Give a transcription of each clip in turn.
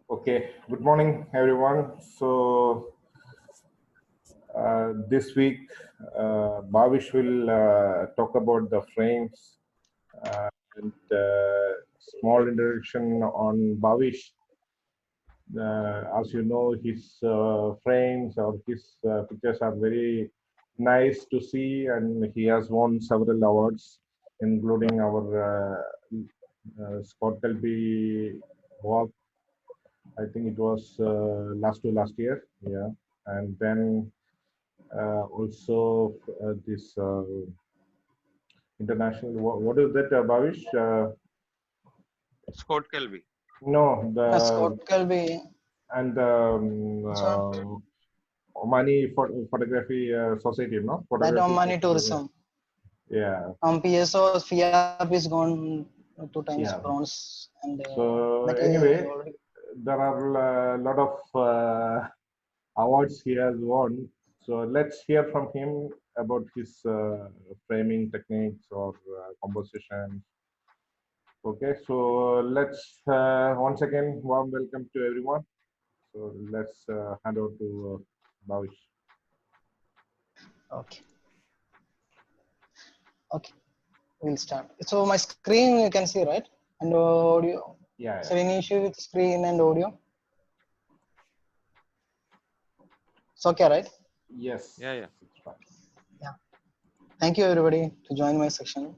Okay, good morning, everyone. So this week, Bavish will talk about the frames and small introduction on Bavish. As you know, his frames or his pictures are very nice to see, and he has won several awards, including our Scott Kelby walk. I think it was last year, yeah. And then also this international. What is that, Bhavish? Scott Kelby. No, Scott the Kelby. and the Omani Photography Society, no? That Photography Omani Society. tourism. Yeah. PSO FIAB is gone 2 times Yeah. bronze, and So that anyway, already. there are a lot of awards he has won. So let's hear from him about his framing techniques or composition. Okay, so let's once again warm welcome to everyone. So let's hand over to Bhavish. Okay. Okay. We'll start. So my screen you can see, right? And audio. Yeah, Is there any issue with screen and audio? It's okay, right? Yes. Yeah. It's fine. Yeah. Thank you everybody to join my section.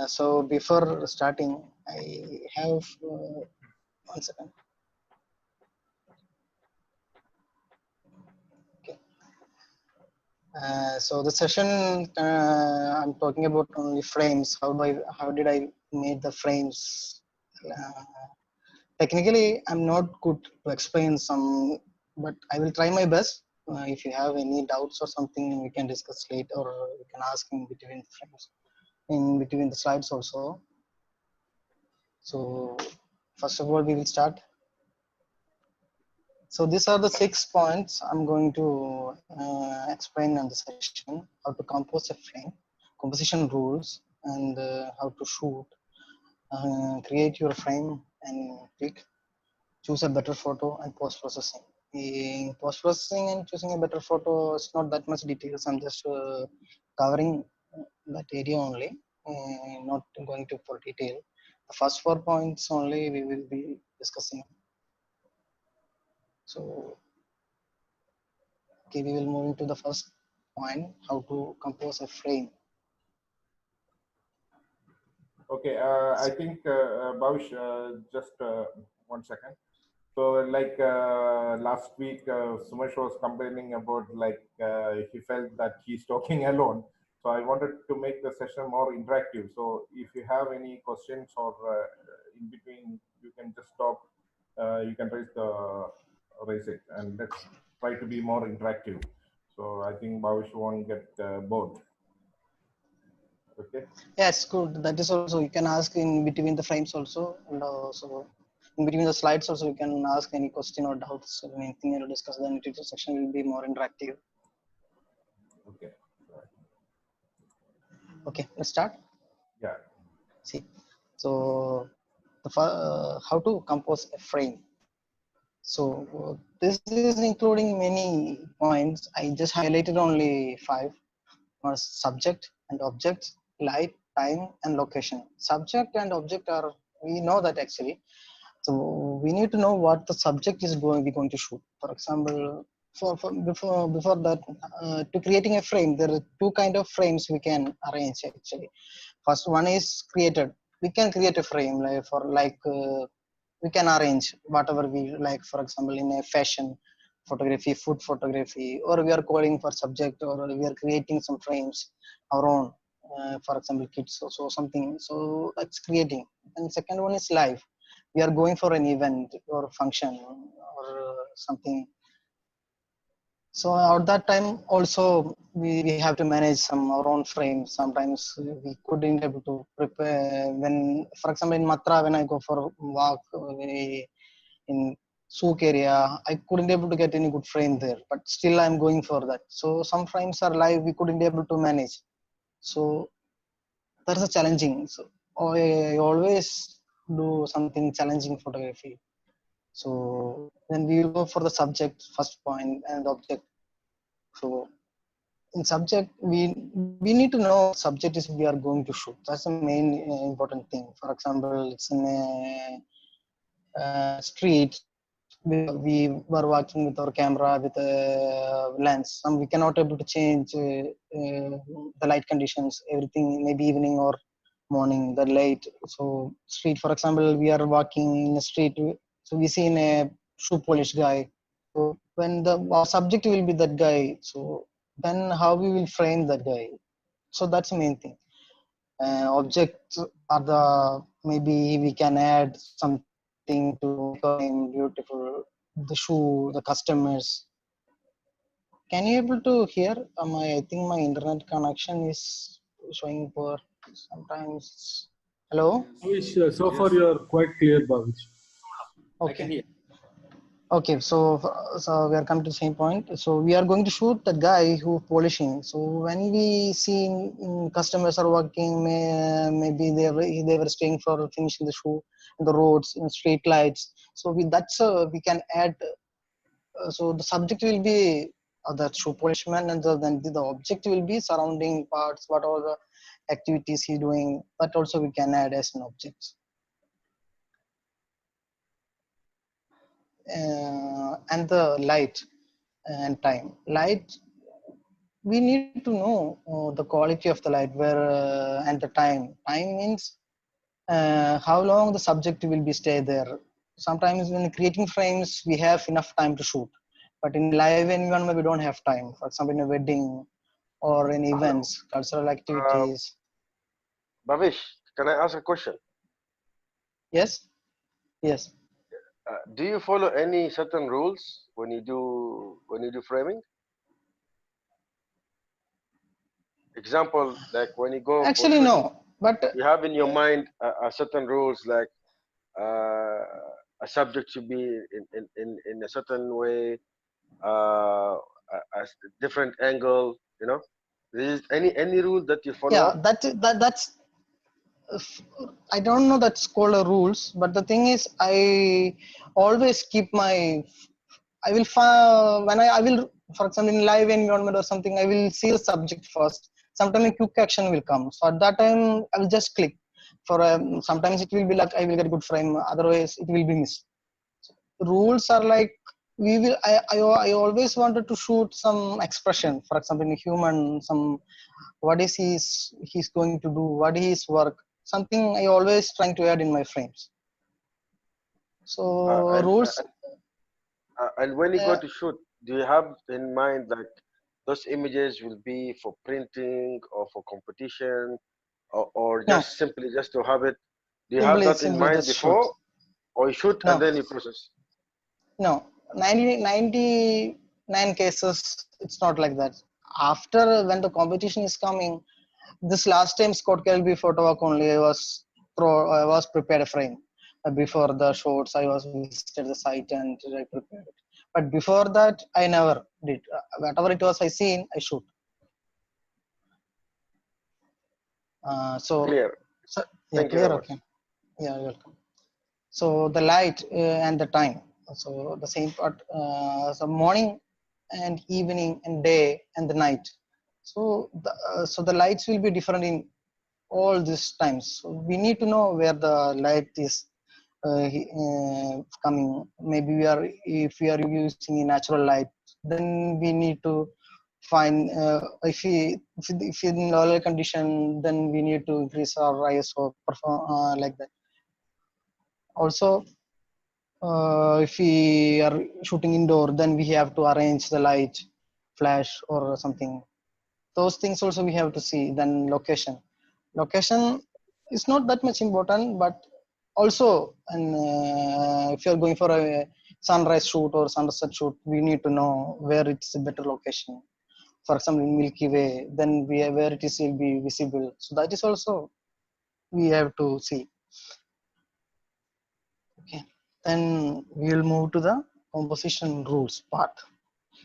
So before starting, I have 1 second. Okay. So the session I'm talking about only frames. How did I made the frames? Technically, I'm not good to explain some, but I will try my best. If you have any doubts or something, we can discuss later, or you can ask in between the frames, in between the slides also. So first of all, we will start. So these are the 6 points I'm going to explain on the session: how to compose a frame, composition rules, and how to shoot, create your frame and click, choose a better photo, and post-processing. In post-processing and choosing a better photo, it's not that much details. I'm just covering that area only, not going to for detail. The first 4 points only we will be discussing. So okay, we will move into the first point: how to compose a frame. Okay, I think Bhavish, just 1 second. So like last week, Sumesh was complaining about like he felt that he's talking alone. So I wanted to make the session more interactive. So if you have any questions or in between, you can just stop. You can raise it, and let's try to be more interactive. So I think Bhavish won't get bored. Okay. Yes, good. That is also, you can ask in between the frames also, and also in between the slides also you can ask any question or doubts or anything to discuss. The interview section will be more interactive. Okay. Okay, let's start. Yeah. See, so how to compose a frame. So this is including many points. I just highlighted only 5. Subject and objects, light, time, and location. Subject and object are, we know that actually. So we need to know what the subject is going to shoot. For example, before that, to creating a frame, there are 2 kind of frames we can arrange actually. First one is created. We can create a frame we can arrange whatever we like. For example, in a fashion photography, food photography, or we are calling for subject, or we are creating some frames our own. For example, kids, so something. So that's creating. And second one is live. We are going for an event or function or something. So at that time also we have to manage some our own frames. Sometimes we couldn't able to prepare when, for example, in Matra, when I go for a walk in souk area, I couldn't able to get any good frame there, but still I'm going for that. So some frames are live, we couldn't able to manage. So that's a challenging. So I always do something challenging photography. So then we will go for the subject first point and object. So in subject, we need to know what subject is we are going to shoot. That's the main important thing. For example, it's in a street. We were walking with our camera with a lens, and we cannot able to change the light conditions, everything, maybe evening or morning, the light. So street, for example, we are walking in the street, so we see in a shoe polish guy. So when the our subject will be that guy, so then how we will frame that guy. So that's the main thing. Objects are the, maybe we can add something to make our frame beautiful. The shoe, the customers. Can you able to hear? I think my internet connection is showing poor sometimes. Hello. Bavish, so far you are quite clear, Bavish. Okay. Okay, so we are coming to the same point. So we are going to shoot the guy who polishing. So when we see customers are working, maybe they were staying for finishing the shoe in the roads, in street lights. So we can add. So the subject will be the shoe polishman, and then the object will be surrounding parts. What all the activities he doing. That also we can add as an object. And the light and time. Light, we need to know the quality of the light, where and the time. Time means how long the subject will be stay there. Sometimes when creating frames, we have enough time to shoot, but in live environment we don't have time. For example, in a wedding or in Hello, events, cultural uh, activities. Bavish, can I ask a question? Yes, yes. Do you follow any certain rules when you do framing? Example, like when you go for Actually, shooting, no. But you have in your mind a certain rules, like uh, a subject should be in a certain way, a different angle. You know, there is any rule that you follow yeah, up? that's I don't know that's called a rules, but the thing is, I always keep my. I will when I will, for example, in live environment or something, I will see the subject first. Sometimes a quick action will come. So at that time, I will just click. For sometimes it will be like I will get a good frame. Otherwise, it will be missed. Rules are like we will. I always wanted to shoot some expression. For example, in a human, some what is he's going to do, what is work, something I always trying to add in my frames. Uh, So and rules, and when you go uh, to shoot, do you have in mind like those images will be for printing or for competition or no, just simply just to have it? Do you have simply that in simply mind just shoot. before, or you shoot and No, then you process? no, 99 cases it's not like that. After when the competition is coming, this last time Scott Kelby photo walk only I was prepared a frame. Before the shoots I was visited the site and I prepared it, but before that I never did. Whatever it was I seen I shoot. uh, so, Clear. so yeah, Thank you clear. very much. Okay, yeah, you're welcome. So the light and the time, so the same part. So morning and evening and day and the night. So so the lights will be different in all these times. So we need to know where the light is coming. Maybe we are, if we are using a natural light, then we need to find if in lower condition, then we need to increase our ISO perform like that. Also, if we are shooting indoor, then we have to arrange the light, flash or something. Those things also we have to see. Then location is not that much important, but also, and if you are going for a sunrise shoot or sunset shoot, we need to know where it's a better location. For example, in Milky Way, then where it is will be visible. So that is also we have to see. Okay, then we will move to the composition rules part.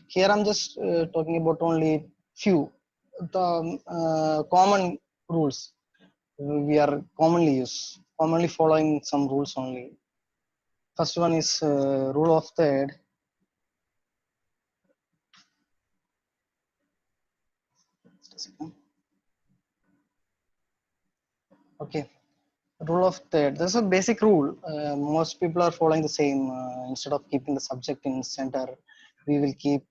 Here I'm just talking about only few the common rules we are commonly following some rules only. First one is rule of third. Just a second. Okay, rule of third. This is a basic rule. Most people are following the same. Instead of keeping the subject in center, we will keep.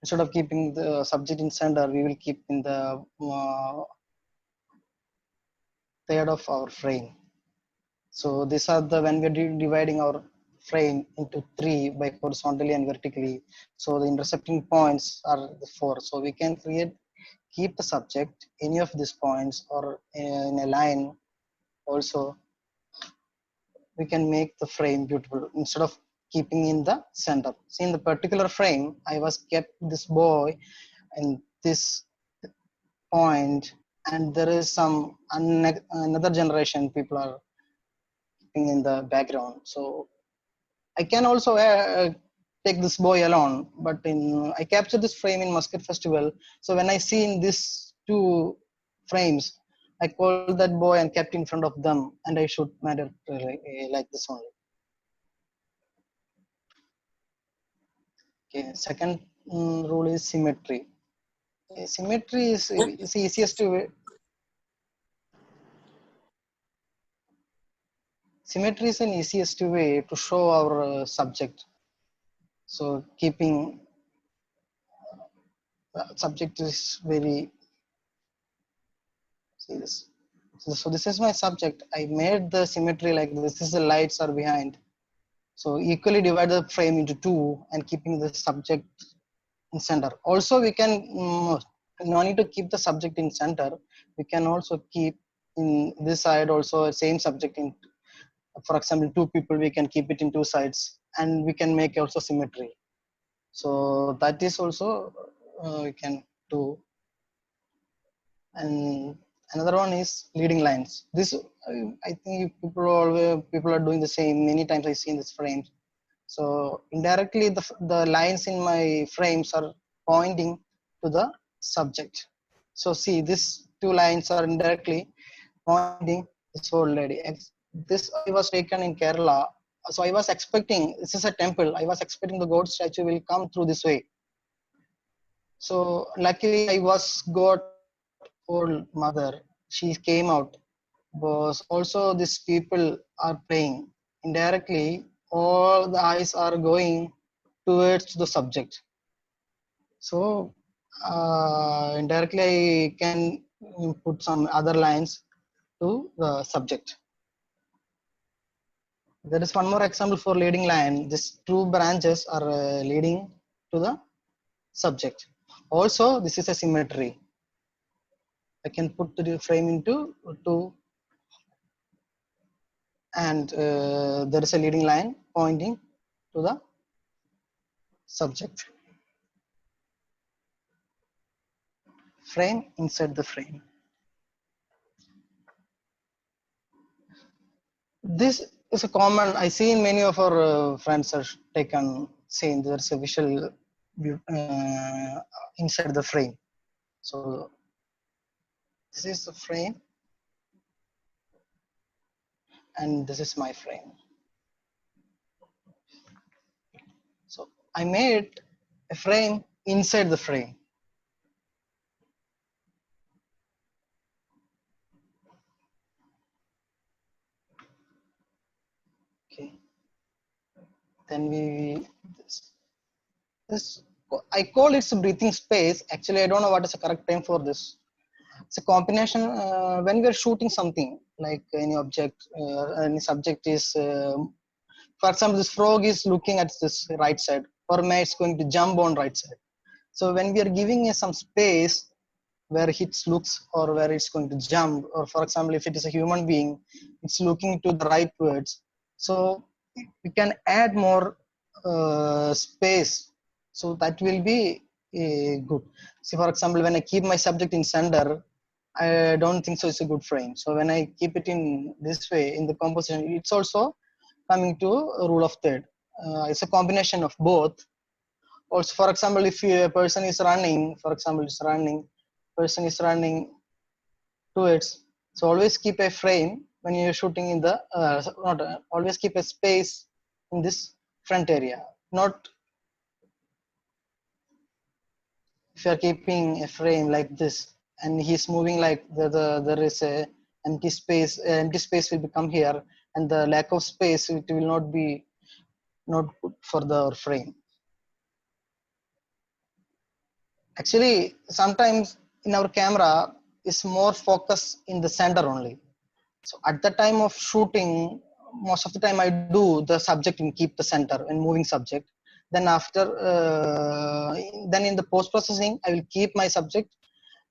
Instead of keeping the subject in center, we will keep in the third of our frame. So these are the when we're dividing our frame into three by horizontally and vertically. So the intersecting points are the four. So we can keep the subject any of these points or in a line. Also, we can make the frame beautiful instead of keeping in the center. See, in the particular frame, I was kept this boy and this point, and there is some another generation people are keeping in the background. So I can also take this boy alone, but I captured this frame in Muscat Festival. So when I see in these two frames, I called that boy and kept in front of them, and I shoot matter like this only. Okay, second rule is symmetry. Symmetry is the easiest way. Symmetry is an easiest way to show our subject. So keeping subject is very, see this. So this is my subject. I made the symmetry like this. This is the lights are behind. So equally divide the frame into two and keeping the subject in center. Also we can, no need to keep the subject in center. We can also keep in this side also same subject in, for example, two people, we can keep it in two sides and we can make also symmetry. So that is also we can do. And another one is leading lines. This I think people are doing the same. Many times I see in this frame. So indirectly the lines in my frames are pointing to the subject. So see, these two lines are indirectly pointing this old lady. This I was taken in Kerala. So I was expecting, this is a temple, I was expecting the god statue will come through this way. So luckily I was got old mother, she came out. But also these people are praying. Indirectly, all the eyes are going towards the subject. So indirectly I can put some other lines to the subject. There is one more example for leading line. These two branches are leading to the subject. Also, this is a symmetry. I can put the frame into two, and there is a leading line pointing to the subject. Frame inside the frame. This is a common, I see in many of our friends are taken saying there's a visual inside the frame. So this is the frame and this is my frame. So I made a frame inside the frame. Okay. Then this I call it breathing space. Actually, I don't know what is the correct term for this. It's a combination when we are shooting something like any object, any subject is, for example, this frog is looking at this right side, or may it's going to jump on right side. So when we are giving some space where it looks or where it's going to jump, or for example, if it is a human being, it's looking to the rightwards. So we can add more space. So that will be good. See, for example, when I keep my subject in center, I don't think so it's a good frame. So when I keep it in this way in the composition, it's also coming to a rule of third. It's a combination of both. Also, for example, if a person is running, for example, person is running towards, so always keep a frame when you're shooting in the not always keep a space in this front area. Not if you are keeping a frame like this and he's moving like there is a empty space. Empty space will become here, and the lack of space, it will not be not good for the frame. Actually, sometimes in our camera is more focus in the center only. So at the time of shooting, most of the time I do the subject and keep the center and moving subject. Then after, then in the post processing, I will keep my subject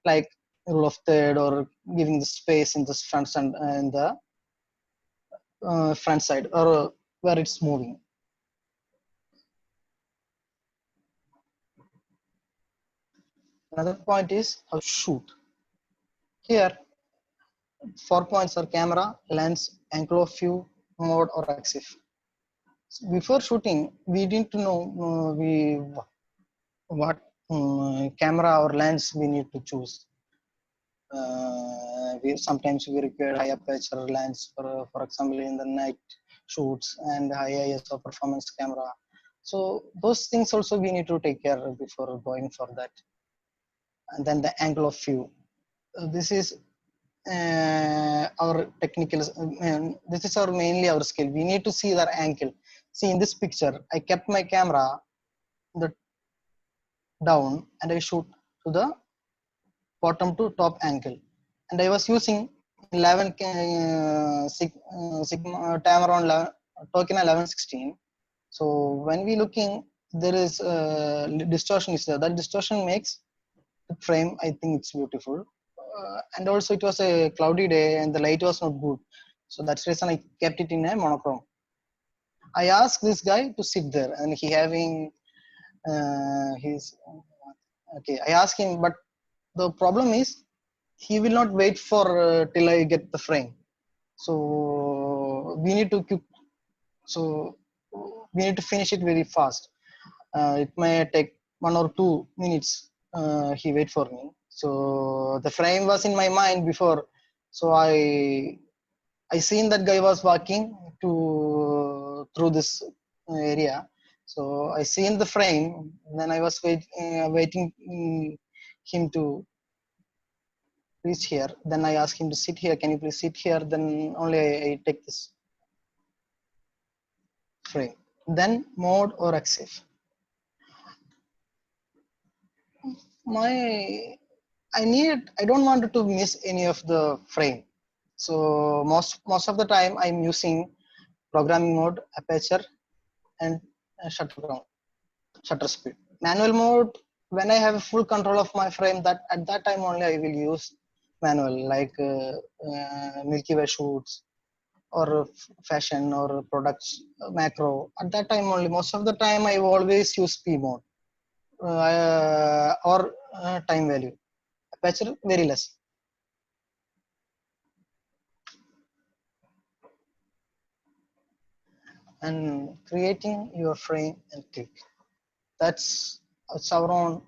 like rule of third or giving the space in the front and in the front side or where it's moving. Another point is how to shoot. Here, 4 points are camera, lens, angle of view, mode, or EXIF. So before shooting, we need to know what camera or lens we need to choose. Sometimes we require high aperture lens, for example, in the night shoots, and high ISO performance camera. So those things also we need to take care of before going for that. And then the angle of view. This is our technical. This is our mainly our skill. We need to see that angle. See in this picture, I kept my camera the down and I shoot to the bottom to top angle, and I was using 11 sigma Tamron token 1116. So when we looking, there is distortion is there. That distortion makes the frame, I think it's beautiful. And also it was a cloudy day and the light was not good, so that's the reason I kept it in a monochrome. I asked this guy to sit there, and he having his okay. I asked him, but the problem is he will not wait for till I get the frame. So we need to keep. So we need to finish it very fast. It may take 1 or 2 minutes. He wait for me. So the frame was in my mind before. So I seen that guy was walking through this area. So I seen the frame. Then I was waiting him to reach here. Then I asked him to sit here. Can you please sit here? Then only I take this frame. Then mode or EXIF. I don't want to miss any of the frame. So most of the time I'm using programming mode, aperture, and shutter speed. Manual mode, when I have full control of my frame, that at that time only I will use manual, like Milky Way shoots or fashion or products macro. At that time only, most of the time I always use P mode or time value. Aperture very less. And creating your frame and click. That's our own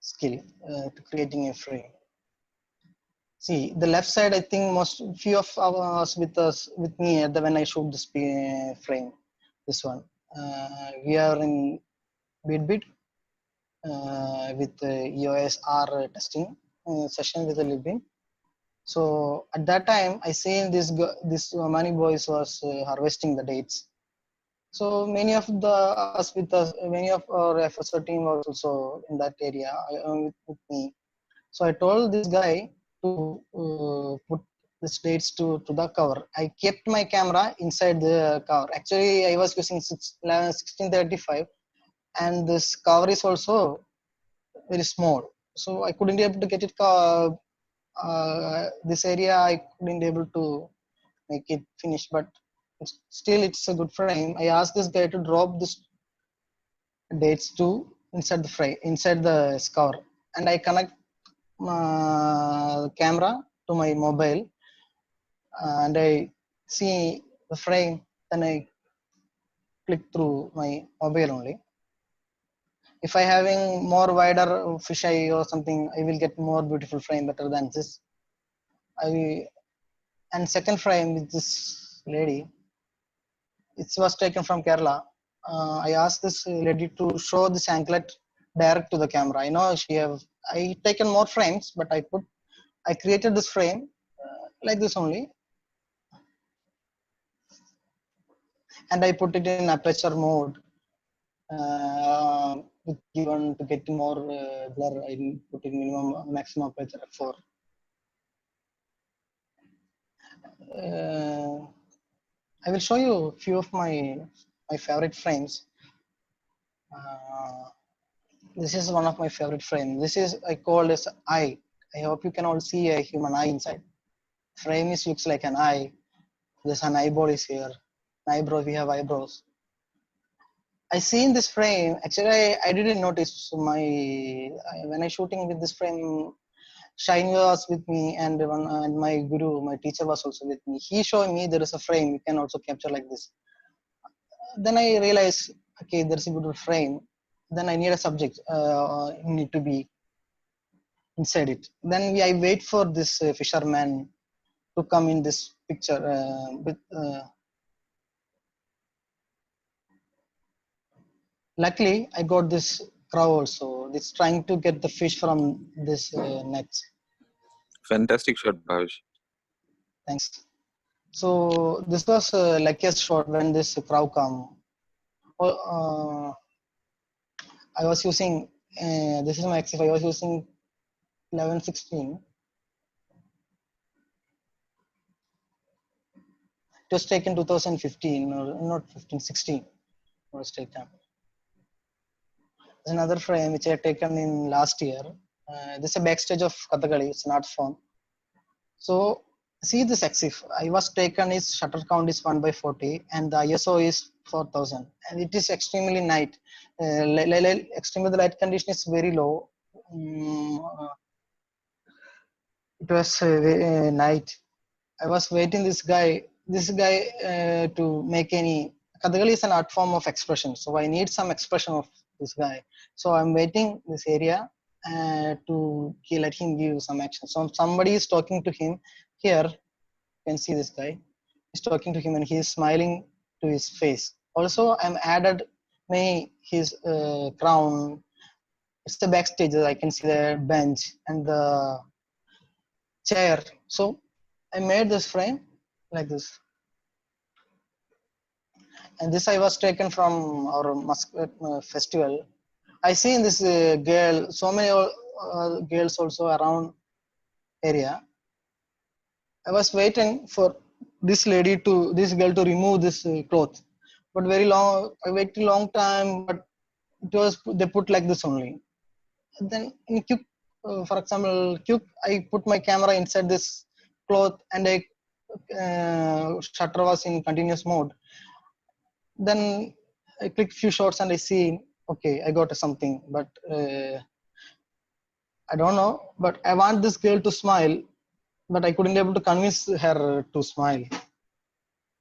skill to creating a frame. See the left side. I think most few of us with me at the when I shoot this frame. This one. We are in Bitbit with EOS R testing session with the Libin. So at that time, I seen this money boys was harvesting the dates. So many of many of our FSO team was also in that area with me. So I told this guy to put these dates to the cover. I kept my camera inside the cover. Actually, I was using 1635, and this cover is also very small. So I couldn't be able to get it. This area I couldn't able to make it finish, but still it's a good frame. I asked this guy to drop this dates to inside the frame, inside the score, and I connect camera to my mobile, and I see the frame. Then I click through my mobile only. If I having more wider fisheye or something, I will get more beautiful frame better than this. And second frame with this lady, it was taken from Kerala. I asked this lady to show this anklet direct to the camera. I know I taken more frames, but I created this frame like this only, and I put it in aperture mode. With given to get more blur, I put in maximum aperture f4. I will show you a few of my favorite frames. This is one of my favorite frames. This is I call this eye. I hope you can all see a human eye inside. Frame looks like an eye. There's an eyeball is here. Eyebrows. We have eyebrows. I see in this frame. Actually, I didn't notice when I shooting with this frame. Shine was with me, and my guru, my teacher was also with me. He showed me there is a frame you can also capture like this. Then I realized, okay, there's a good frame. Then I need a subject. Need to be inside it. Then I wait for this fisherman to come in this picture luckily I got this crow also. It's trying to get the fish from this nets. Fantastic shot, Bavish. Thanks. So this was luckiest shot when this crow come. I was using this is my XF. I was using 1116. It was taken 2015 or not 15, 16. It was taken. There's another frame which I had taken in last year. This is a backstage of Kathakali. It's an art form. So see this EXIF. I was taken its shutter count is 1/40 and the ISO is 4000 and it is extremely night. Extremely the light condition is very low. It was night. I was waiting this guy to make any. Kathakali is an art form of expression, so I need some expression of this guy. So I'm waiting this area to let him give some action. So somebody is talking to him here. You can see this guy. He's talking to him and he is smiling to his face. Also, I'm added his crown. It's the backstage. I can see the bench and the chair. So I made this frame like this. And this I was taken from our Muscat festival. I see in this girl, so many girls also around area. I was waiting for this girl to remove this cloth, but very long. I waited a long time, but they put like this only. And then in Q, for example, I put my camera inside this cloth and shutter was in continuous mode. Then I click few shots and I see, okay, I got something, but I don't know. But I want this girl to smile, but I couldn't be able to convince her to smile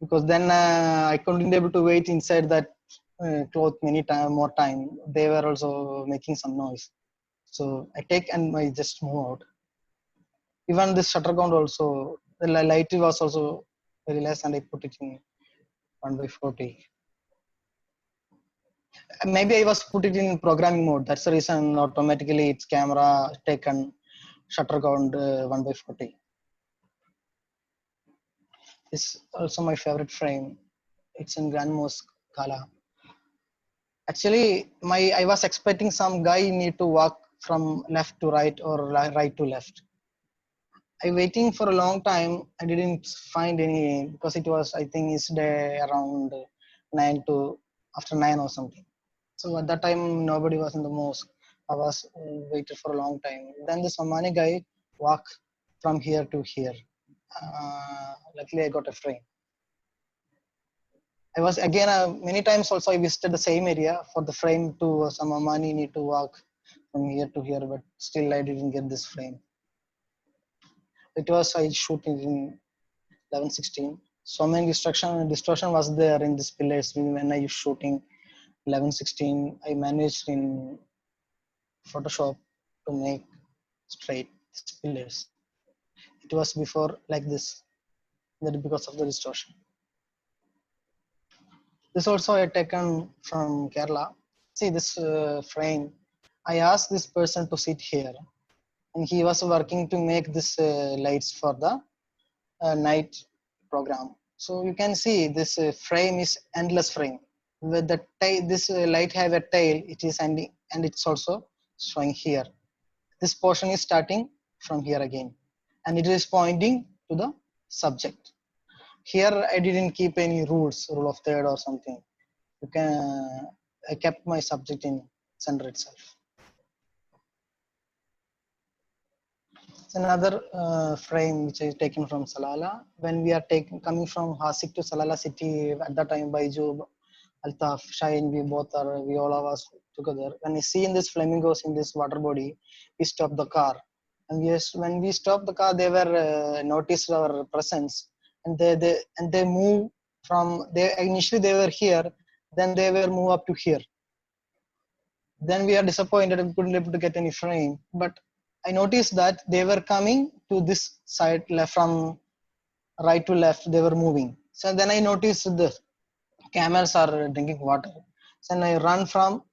because then I couldn't be able to wait inside that cloth more time. They were also making some noise, so I take and I just move out. Even this shutter count also, the light was also very less, and I put it in 1/40. Maybe I was put it in programming mode. That's the reason automatically its camera taken shutter count 1/40. It's also my favorite frame. It's in Grand Mosque, Kala. Actually, I was expecting some guy need to walk from left to right or right to left. I waiting for a long time. I didn't find any because it was, I think it's day around 9 to after 9 or something. So at that time, nobody was in the mosque. I was waited for a long time. Then the Somali guy walked from here to here. Luckily, I got a frame. I was again many times also I visited the same area for the frame to some Omani need to walk from here to here, but still I didn't get this frame. It was I shooting in 1116. So many distortion was there in these pillars when I was shooting 1116. I managed in Photoshop to make straight pillars. It was before like this. that because of the distortion. This also I taken from Kerala. See this frame. I asked this person to sit here, and he was working to make this lights for the night program. So you can see this frame is endless frame. With the this light have a tail, it is ending, and it's also showing here. This portion is starting from here again, and it is pointing to the subject. Here I didn't keep any rules, rule of third or something. You can I kept my subject in center itself. It's another frame which is taken from Salala. When we are coming from Hasik to Salala city, at that time Baiju, Altaf, Shine, we all of us together. When we see in this flamingos in this water body, we stop the car. And yes, when we stop the car, they were noticed our presence, and they move from they initially they were here, then they were move up to here. Then we are disappointed and couldn't able to get any frame. But I noticed that they were coming to this side left from right to left. They were moving. So then I noticed the camels are drinking water. So then I run from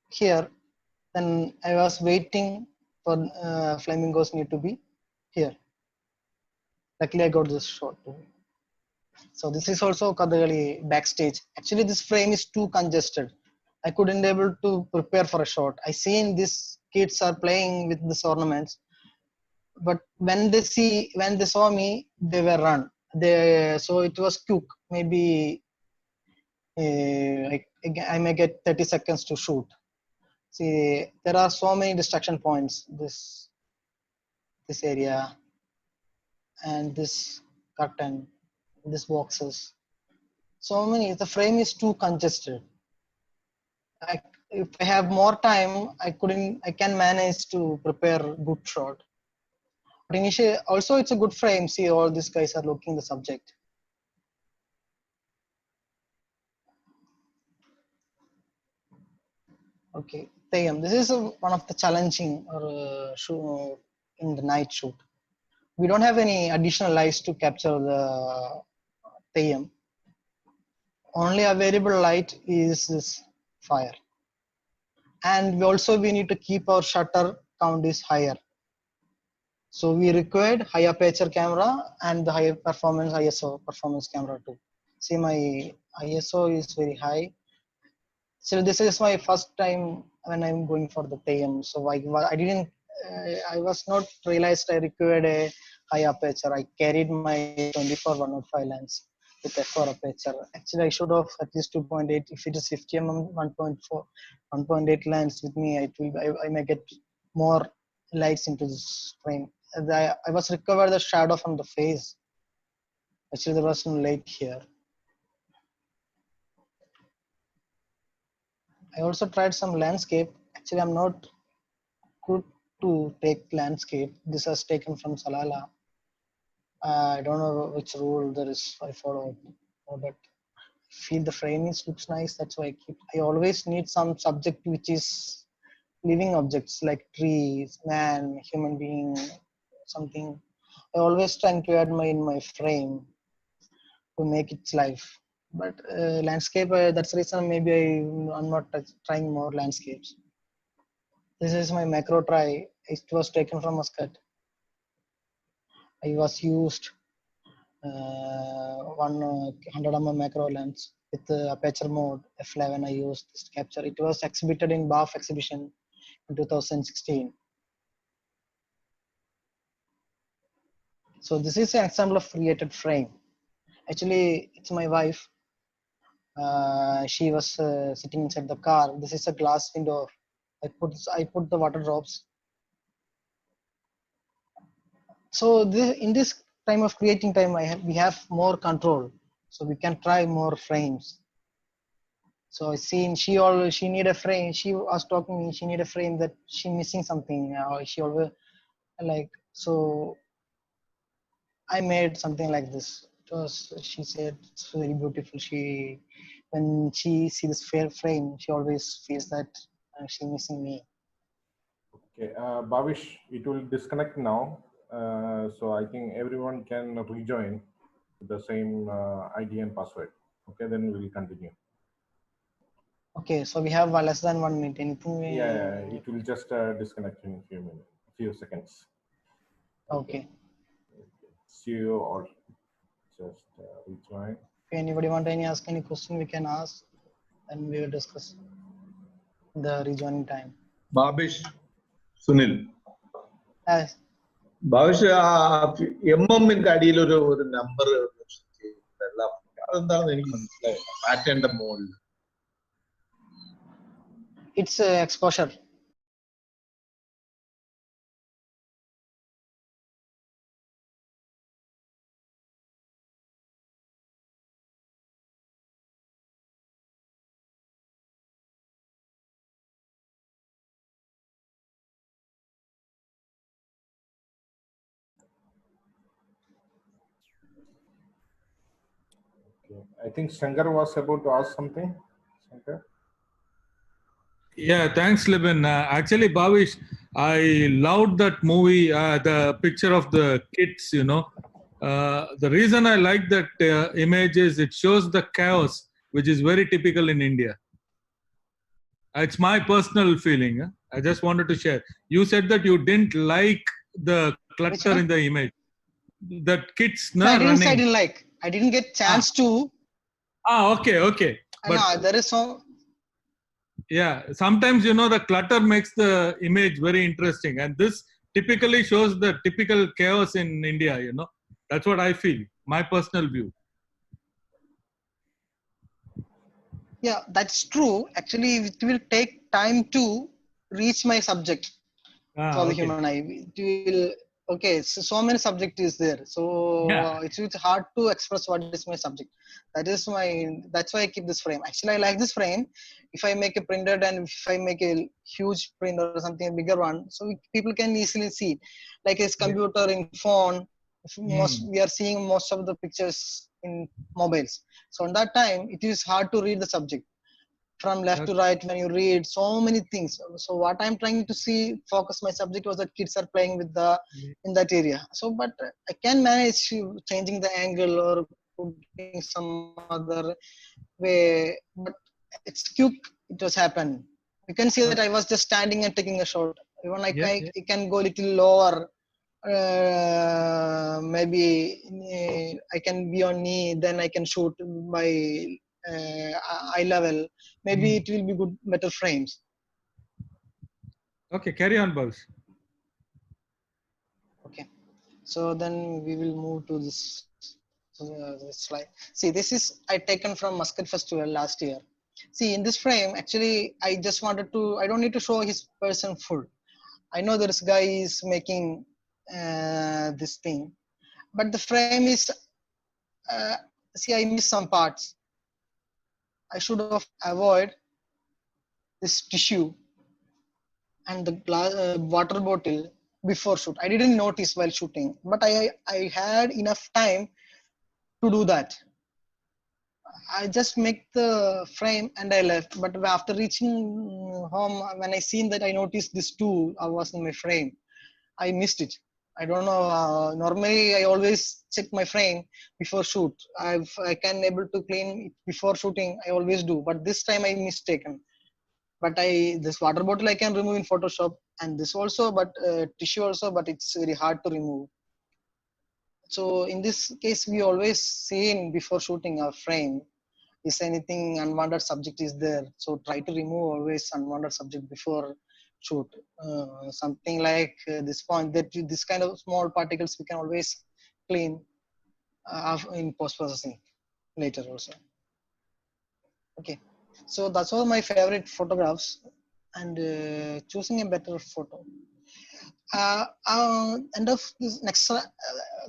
here. Then I was waiting for flamingos need to be here. Luckily, I got this shot too. So this is also Kathakali backstage. Actually, this frame is too congested. I couldn't able to prepare for a shot. I seen these kids are playing with these ornaments, but when they saw me, they were run. So it was quick. Maybe I may get 30 seconds to shoot. See, there are so many distraction points. This area and this curtain, this boxes. So many. The frame is too congested. If I have more time, I can manage to prepare good shot. But initially, also it's a good frame. See, all these guys are looking the subject. Okay, Tayam. This is one of the challenging shoot in the night shoot. We don't have any additional lights to capture the Tayam. Only available light is this fire. And we need to keep our shutter count is higher. So we required high aperture camera and the high performance ISO performance camera too. See, my ISO is very high. So this is my first time when I'm going for the TM. So I was not realized I required a high aperture. I carried my 24-105 lens with f4 aperture. Actually, I should have at least 2.8. If it is 50 mm 1.4, 1.8 lens with me, I may get more lights into this frame. I was recovered the shadow from the face. Actually, there was no light here. I also tried some landscape. Actually, I'm not good to take landscape. This was taken from Salala. I don't know which rule there is I follow, but I feel the frame looks nice. That's why I always need some subject which is living objects like trees, man, human being, something. I always trying to add in my frame to make its life. But landscape, that's the reason maybe I'm not trying more landscapes. This is my macro try. It was taken from Muscat. I was used 100 mm macro lens with the aperture mode f11. I used this to capture. It was exhibited in BAF exhibition in 2016. So this is an example of created frame. Actually, it's my wife. She was sitting inside the car. This is a glass window. I put the water drops. So in this time of creating time, we have more control. So we can try more frames. So I seen she need a frame. She was talking me. She need a frame that she missing something. She always like so. I made something like this. She said it's very beautiful. When she see this fair frame, she always feels that she missing me. Okay, Bavish, it will disconnect now. So I think everyone can rejoin with the same ID and password. Okay, then we will continue. Okay, so we have less than 1 minute. Anything? Yeah, it will just disconnect in few seconds. Okay. See you all. Just rejoin. If anybody want to ask any question, we can ask, and we will discuss the rejoining time. Babish, Sunil. As Bavish, എമ്മിന്റെ അടിയിൽ ഒരു number അതെന്താണെന്ന് എനിക്ക് മനസ്സിലായി. പാറ്റേണിന്റെ മുകളിൽ it's exposure. Okay. I think Shankar was about to ask something. Shankar? Yeah, thanks, Libin. Actually, Bavish, I loved that movie, the picture of the kids, the reason I like that image is it shows the chaos, which is very typical in India. It's my personal feeling. I just wanted to share. You said that you didn't like the clutter in the image. That kids No, I didn't say I running. didn't like. I didn't get chance to. Okay. But No, there is so. yeah, sometimes the clutter makes the image very interesting, and this typically shows the typical chaos in India. That's what I feel. My personal view. Yeah, that's true. Actually, it will take time to reach my subject for the Okay. human eye. It will. Okay, so many subject is there. So Yeah. it's hard to express what is my subject. That's why I keep this frame. Actually, I like this frame. If I make a printed and if I make a huge print or something, a bigger one, so people can easily see it. Like his computer in phone. We are seeing most of the pictures in mobiles. So on that time, it is hard to read the subject from left to right when you read so many things. So what I'm trying to focus my subject was that kids are playing with in that area. So but I can manage changing the angle or putting some other way, but it's quick. It was happened. You can see that I was just standing and taking a shot. Even I can go a little lower. Maybe I can be on knee, then I can shoot by eye level. Maybe it will be better frames. Okay, carry on, Bhavs. Okay, so then we will move to this slide. See, this is I taken from Muscat Festival last year. See, in this frame, actually, I just wanted to. I don't need to show his person full. I know this guy is making this thing, but the frame is. See, I missed some parts. I should have avoid this tissue and the glass, water bottle before shoot. I didn't notice while shooting, but I had enough time to do that. I just make the frame and I left. But after reaching home, when I seen that, I noticed this too. I was in my frame. I missed it. I don't know. Normally, I always check my frame before shoot. I can able to clean it before shooting. I always do. But this time I mistaken. But this water bottle I can remove in Photoshop, and this also, but tissue also. But it's very hard to remove. So in this case, we always see before shooting a frame. Is anything unwanted subject is there? So try to remove always unwanted subject before shoot. Something like this point that this kind of small particles we can always clean in post processing later also. Okay, so that's all my favorite photographs, and choosing a better photo. End of this next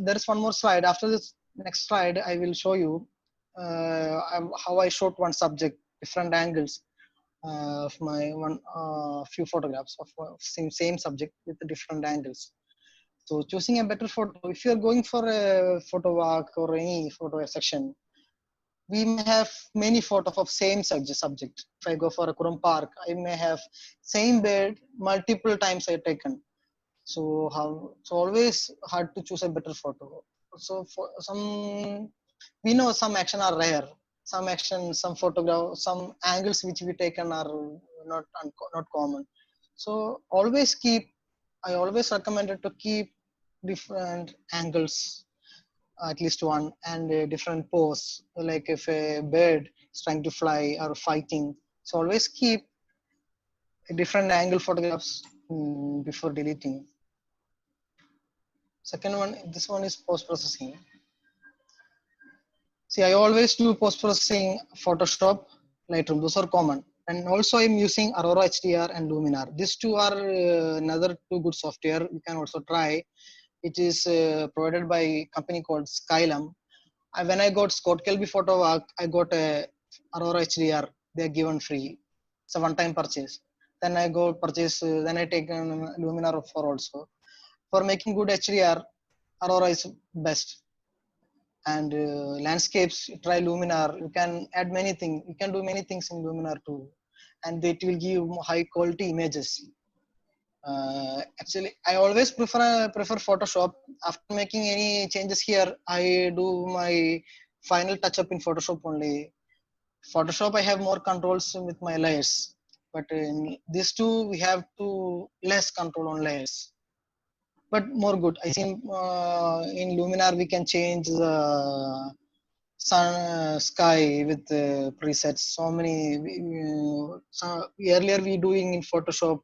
there is one more slide. After this next slide I will show you how I shot one subject, different angles of my few photographs of same subject with the different angles. So choosing a better photo, if you're going for a photo walk or any photo section, we may have many photos of same subject. If I go for a Kurum Park, I may have same bird multiple times I taken. So so always hard to choose a better photo. So for some, we know some action are rare, some action, some photograph, some angles which we taken are not common. So always keep, I always recommended to keep different angles, at least one, and a different pose, like if a bird is trying to fly or fighting, so always keep a different angle photographs before deleting. Second one, this one is post processing. See, I always do post processing Photoshop, Lightroom. Those are common. And also I'm using Aurora HDR and Luminar. These two are another two good software you can also try. It is provided by a company called Skylum. When I got Scott Kelby photo work, I got a Aurora HDR. They're given free. It's a one-time purchase. Then I go purchase. Then I take Luminar for also. For making good HDR, Aurora is best. And landscapes, try Luminar. You can add many things, you can do many things in Luminar too, and it will give high quality images. Actually I always prefer Photoshop. After making any changes here, I do my final touch up in Photoshop only. Photoshop I have more controls with my layers, but in these two we have to less control on layers, but more good. I think in Luminar we can change the sun, sky with presets. So many. So earlier we doing in Photoshop,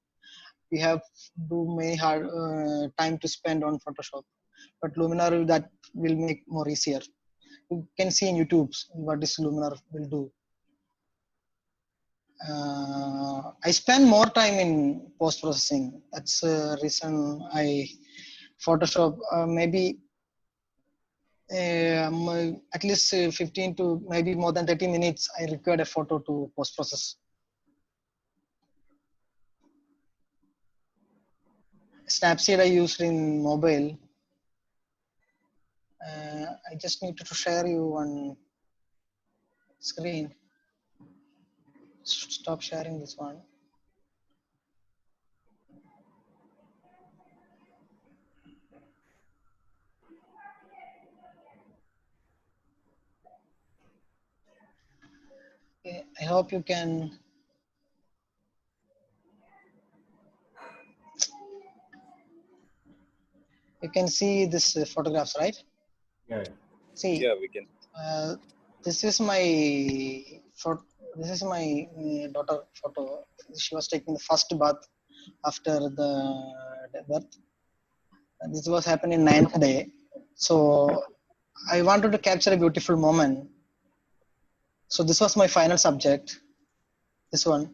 we have do many hard time to spend on Photoshop, but Luminar that will make more easier. You can see in YouTube what this Luminar will do. I spend more time in post processing. That's the reason I Photoshop maybe at least 15 to maybe more than 30 minutes I required a photo to post process. Snapseed I used in mobile. I just need to share you one screen. Stop sharing this one. Okay, I hope you can. You can see this photographs, right? Yeah. See, Yeah, we can. this is my photo. This is my daughter photo. She was taking the first bath after the birth. And this was happening 9th day. So I wanted to capture a beautiful moment. So this was my final subject. This one.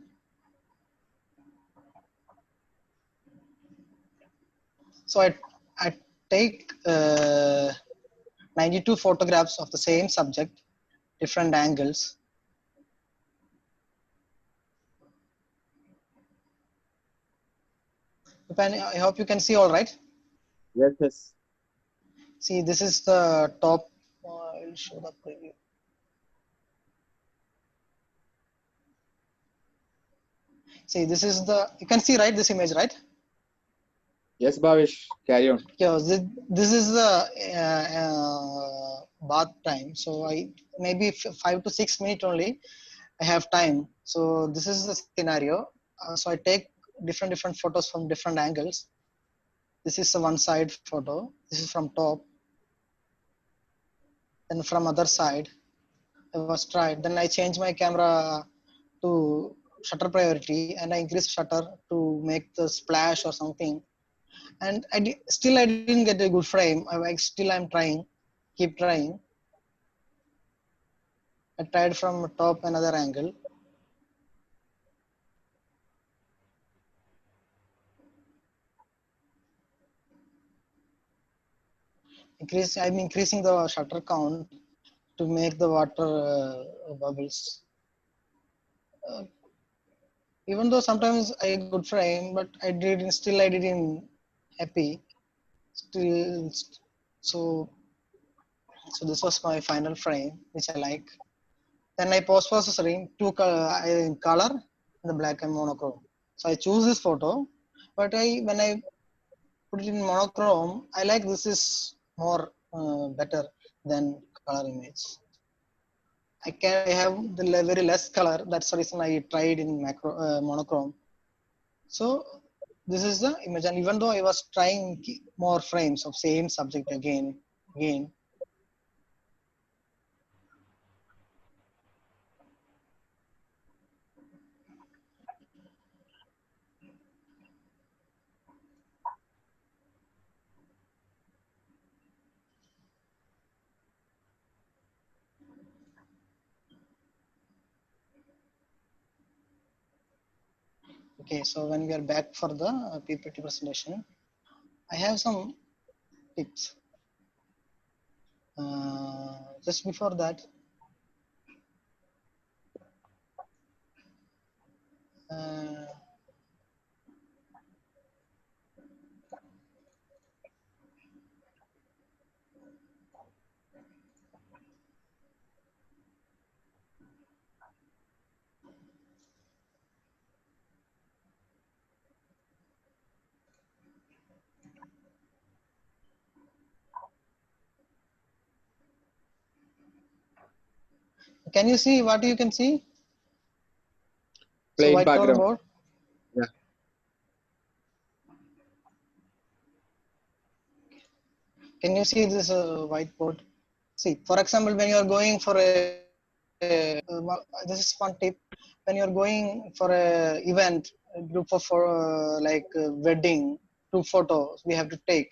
So I take 92 photographs of the same subject, different angles. I hope you can see all right. Yes, yes. See, this is the top. I'll show the preview. See, this is the, you can see, right, this image, right? Yes, Bavish, carry on. Yeah, this is the bath time. So I maybe 5 to 6 minutes only I have time. So this is the scenario. So I take different photos from different angles. This is the one side photo. This is from top. Then from other side, I was tried. Then I changed my camera to shutter priority and I increased shutter to make the splash or something. And still I didn't get a good frame. Still I'm trying, keep trying. I tried from top another angle. I'm increasing the shutter count to make the water bubbles. Even though sometimes I get good frame, but still I didn't happy. Still, so this was my final frame, which I like. Then I post processing two color and the black and monochrome. So I choose this photo, but when I put it in monochrome, I like this is more better than color image. I have the very less color. That's the reason I tried in monochrome. So this is the image, and even though I was trying more frames of same subject again. Okay, so when we are back for the PPT presentation, I have some tips. Just before that, can you see what you can see? So Plain white color background. board. Yeah. Can you see this whiteboard? See, for example, when you are going for this is one tip. When you are going for a event, a group of wedding, group photos we have to take.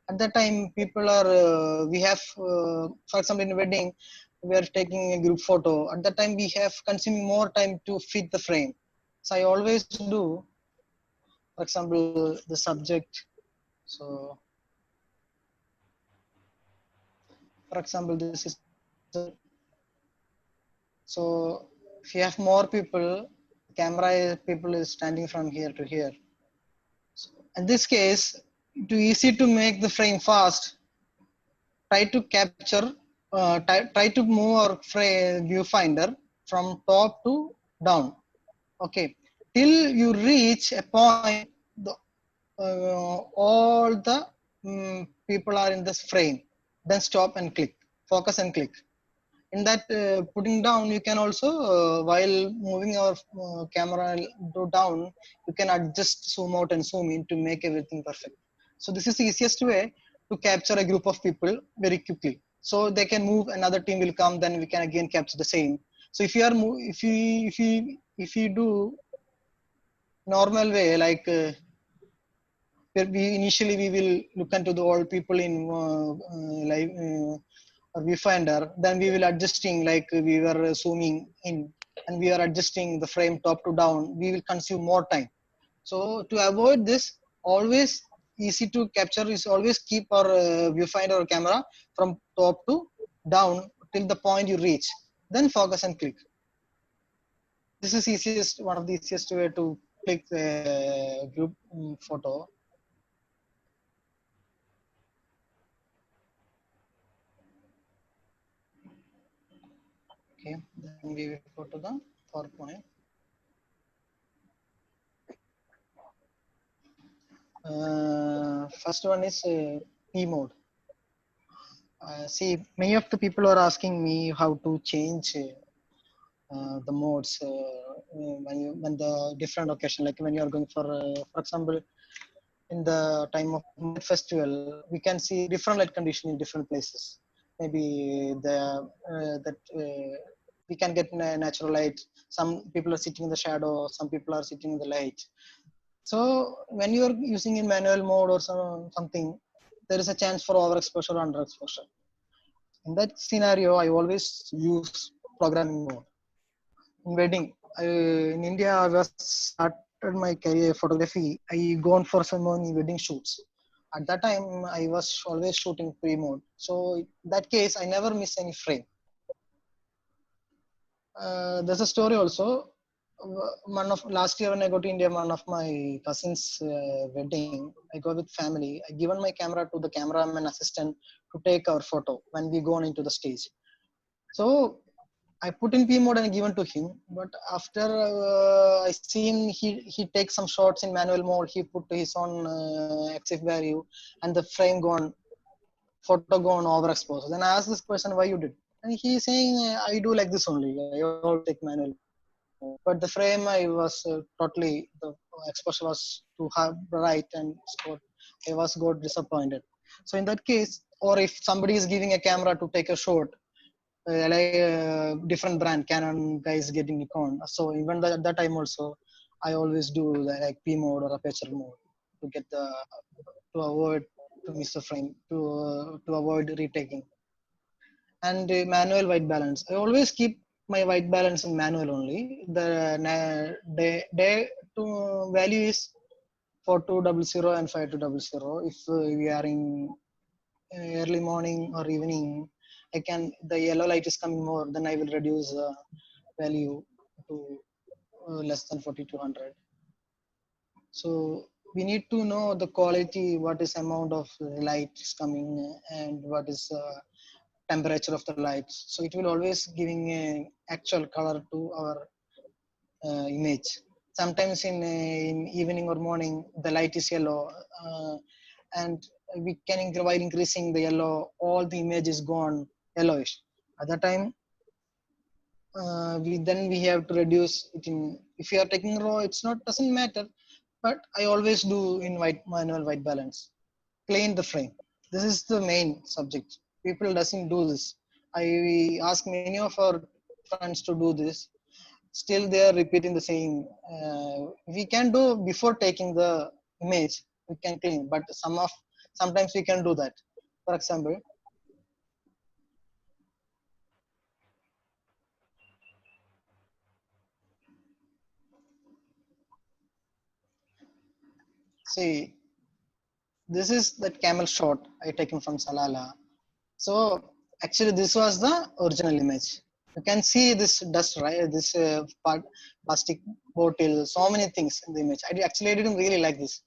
At that time, people are we have, for example, in a wedding, we are taking a group photo. At that time, we have consuming more time to fit the frame. So I always do, for example, the subject. So, for example, this is so if you have more people, people is standing from here to here. So in this case, too easy to make the frame fast. Try to capture, try to move our viewfinder from top to down. Okay, till you reach a point, all the people are in this frame. Then stop and click, focus and click. In that putting down, you can also while moving our camera down, you can adjust zoom out and zoom in to make everything perfect. So this is the easiest way to capture a group of people very quickly, so they can move, another team will come, then we can again capture the same. So if you are if you do normal way, like where we initially we will look into the all people in live viewfinder, then we will adjusting like we were zooming in, and we are adjusting the frame top to down, we will consume more time. So to avoid this, always easy to capture is always keep our viewfinder or camera from top to down till the point you reach, then focus and click. This is easiest, one of the easiest way to click the group photo. Okay, then we will go to the PowerPoint. First one is P mode. See, many of the people are asking me how to change the modes when the different occasion, like when you are going for example, in the time of night festival, we can see different light condition in different places. Maybe the that we can get natural light. Some people are sitting in the shadow, some people are sitting in the light. So when you are using in manual mode or something, there is a chance for overexposure or underexposure. In that scenario, I always use programming mode. In wedding, in India, I was started my career photography. I gone for so many wedding shoots. At that time, I was always shooting pre-mode. So in that case, I never miss any frame. There's a story also. One of last year when I go to India, one of my cousins' wedding, I go with family. I given my camera to the cameraman assistant to take our photo when we go on into the stage. So I put in P mode and given to him, but after I see him, he takes some shots in manual mode. He put his own XF value, and the frame gone, photo gone overexposed. Then I asked this person why you did, and he is saying I do like this only. I always take manual, but the frame I was totally, the exposure was too high, bright, and I was got disappointed. So in that case, or if somebody is giving a camera to take a shot, like different brand, Canon guys getting Nikon. So even at that time also, I always do like P mode or aperture mode to get the, to avoid to miss the frame, to avoid retaking. And manual white balance, I always keep my white balance in manual only. The day to value is 4200 and 5200. If we are in early morning or evening, I can, the yellow light is coming more, then I will reduce the value to less than 4200. So we need to know the quality, what is amount of light is coming, and what is temperature of the lights. So it will always giving a actual color to our image. Sometimes in evening or morning, the light is yellow, and we can while increasing the yellow, all the image is gone yellowish. At that time, we have to reduce it in. If you are taking raw, it's not, doesn't matter. But I always do in manual white balance. Clean the frame. This is the main subject. People doesn't do this. I ask many of our friends to do this. Still they are repeating the same. We can do before taking the image, we can clean, but sometimes we can do that. For example, see, this is that camel shot I taken from Salala. So actually this was the original image. You can see this dust, right? This plastic bottle, so many things in the image. I didn't really like this.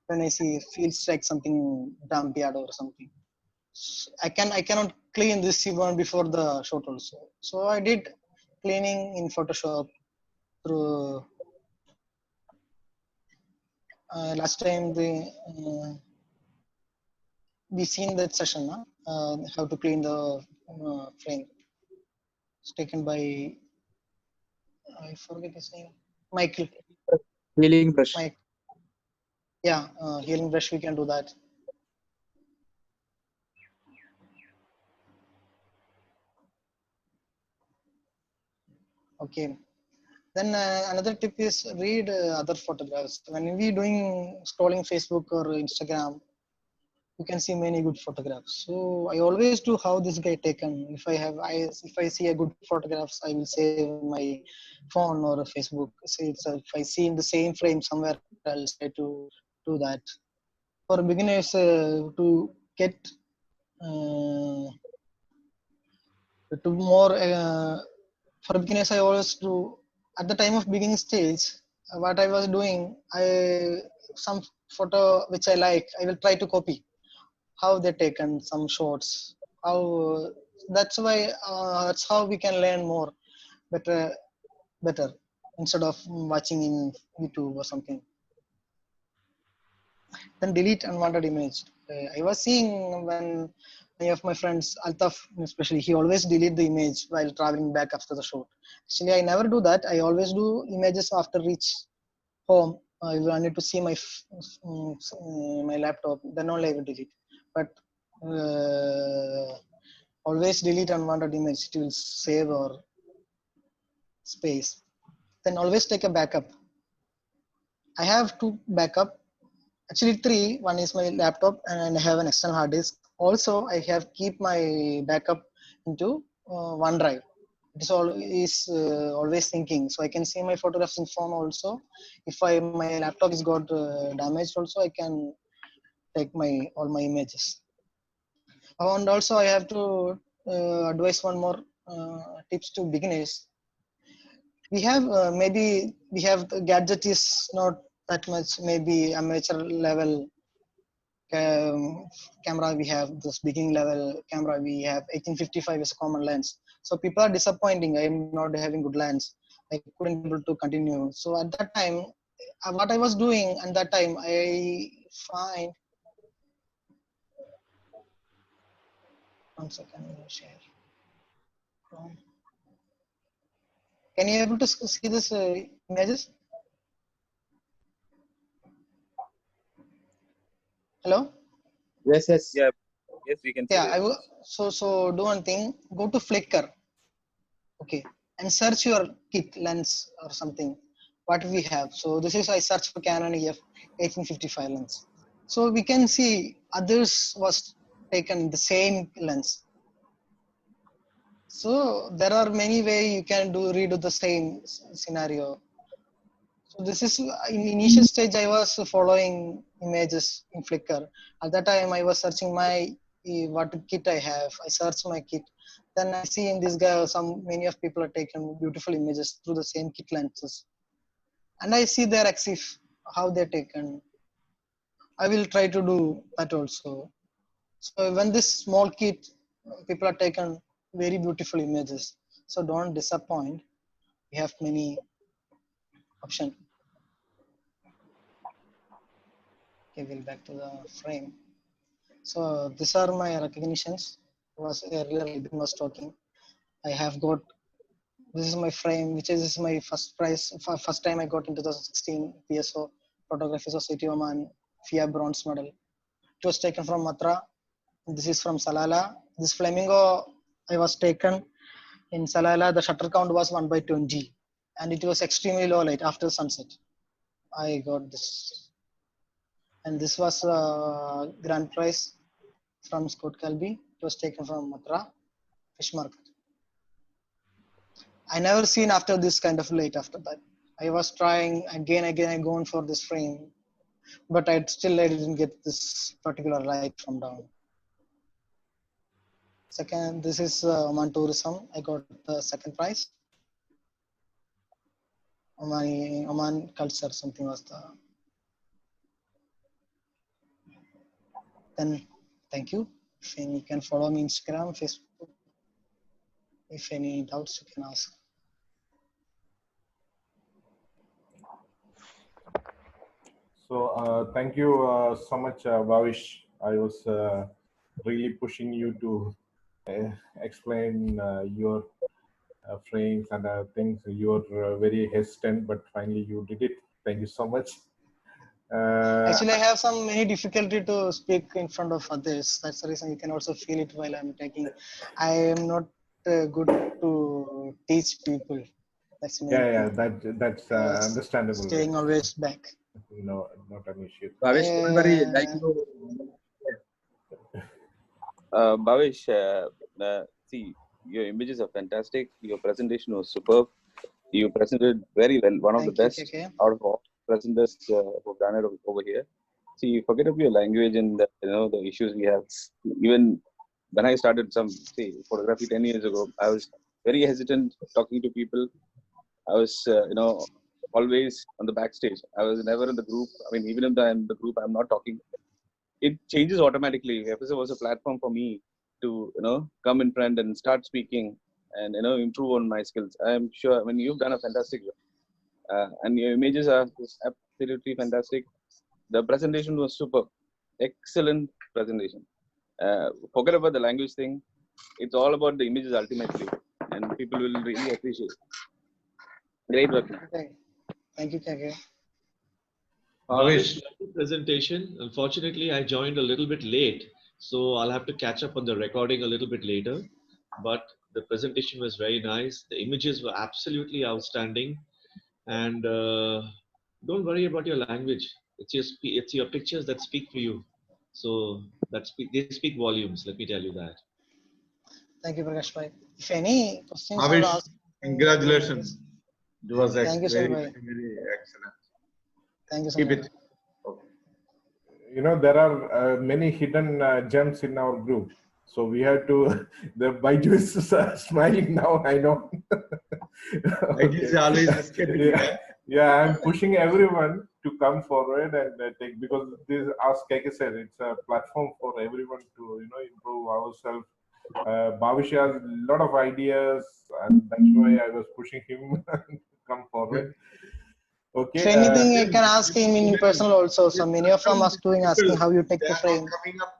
When I see, feels like something dump yard or something. I cannot clean this even before the shot also. So I did cleaning in Photoshop through last time we seen that session, how to clean the frame. It's taken by, I forget his name, Michael. Healing brush. Mike. Yeah, healing brush, we can do that. Okay. Then another tip is read other photographs. When we doing scrolling Facebook or Instagram, you can see many good photographs. So I always do how this guy taken. If I see a good photographs, I will save my phone or Facebook. So if I see in the same frame somewhere, I'll try to do that. For beginners, to get to more for beginners, I always do at the time of beginning stage. What I was doing, some photo which I like, I will try to copy how they taken some shots. How that's how we can learn more better instead of watching in YouTube or something. Then delete unwanted image. I was seeing when many of my friends, Altaf especially, he always delete the image while traveling back after the shoot. Actually, I never do that. I always do images after reach home. I need to see my laptop, then only I will delete. But always delete unwanted image. It will save our space. Then always take a backup. I have two backup. Actually three. One is my laptop and I have an external hard disk. Also I have keep my backup into OneDrive. It is always thinking, so I can see my photographs in phone also. If my laptop is got damaged also, I can take all my images. And also I have to advise one more tips to beginners. We have maybe we have the gadget is not that much, maybe amateur level camera. We have this beginning level camera. We have 1855 as a common lens. So people are disappointing. I am not having good lands. I couldn't be able to continue. So at that time, what I was doing at that time, I find. One second, let me share. Chrome. Can you able to see this images? Hello. Yes, yes. Yeah, yes, we can see Yeah, the I will. images. So do one thing. Go to Flickr. Okay, and search your kit lens or something. What we have. So this is I search for Canon EF 1855 lens. So we can see others was taken the same lens. So there are many ways you can redo the same scenario. So this is in initial stage I was following images in Flickr. At that time I was searching my what kit I have. I searched my kit. Then I see in this guy many of people are taken beautiful images through the same kit lenses. And I see their EXIF, how they're taken. I will try to do that also. So when this small kit, people are taken very beautiful images. So don't disappoint. We have many options. Okay, we'll back to the frame. So these are my recognitions. Was earlier Libin was talking. I have got, this is my frame, which is my first prize. First time I got in 2016 PSO Photography Society Oman FIA bronze medal. It was taken from Matra. This is from Salala. This flamingo I was taken in Salala. The shutter count was 1/20, and it was extremely low light after sunset. I got this, and this was grand prize from Scott Calby. It was taken from Matra fish market. I never seen after this kind of light after that. I was trying again, I gone for this frame, but I didn't get this particular light from down. Second, this is Oman tourism. I got the second prize. Oman culture, something was the. Then, thank you. If any, you can follow me Instagram, Facebook. If any doubts, you can ask. So thank you so much, Bavish. I was really pushing you to explain your frames and things. You were very hesitant, but finally you did it. Thank you so much. Actually, I have some many difficulty to speak in front of others. That's the reason you can also feel it while I'm taking. I am not good to teach people. That's the main yeah, thing. that's understandable. Staying always back. No, not an issue. Bavish, don't worry. Like you, Bavish, see, your images are fantastic. Your presentation was superb. You presented very well. One of the Thank you, best KK. out of all presenters who've done it over here. See, forget about your language and the issues we have. Even when I started photography 10 years ago, I was very hesitant talking to people. I was always on the backstage. I was never in the group. I mean, even if I'm in the group, I'm not talking. It changes automatically. FSO was a platform for me to come in front and start speaking and improve on my skills. I'm sure. I mean, you've done a fantastic job, and your images are absolutely fantastic. The presentation was super, excellent presentation. Forget about the language thing. It's all about the images ultimately, and people will really appreciate it. Great work. Okay. Thank you, KK. Bavish, Presentation. Unfortunately, I joined a little bit late, so I'll have to catch up on the recording a little bit later. But the presentation was very nice. The images were absolutely outstanding, and don't worry about your language. It's your pictures that speak for you. So they speak volumes. Let me tell you that. Thank you, Prakash bhai. If any questions are Bavish, asked, congratulations. It was Thank you, sir, very, bhai. very excellent. Thank you, Keep sir. it. Okay. There are many hidden gems in our group. So we have to. The Baiju is smiling now. I know. It is always escaping. Yeah, I'm pushing everyone to come forward and take, because this, as Keke said, it's a platform for everyone to improve ourselves Bavish has a lot of ideas, and that's why I was pushing him to come forward. If Okay. anything, I can ask him in person also. So many of them People, asking how you take they the are frame. not coming up.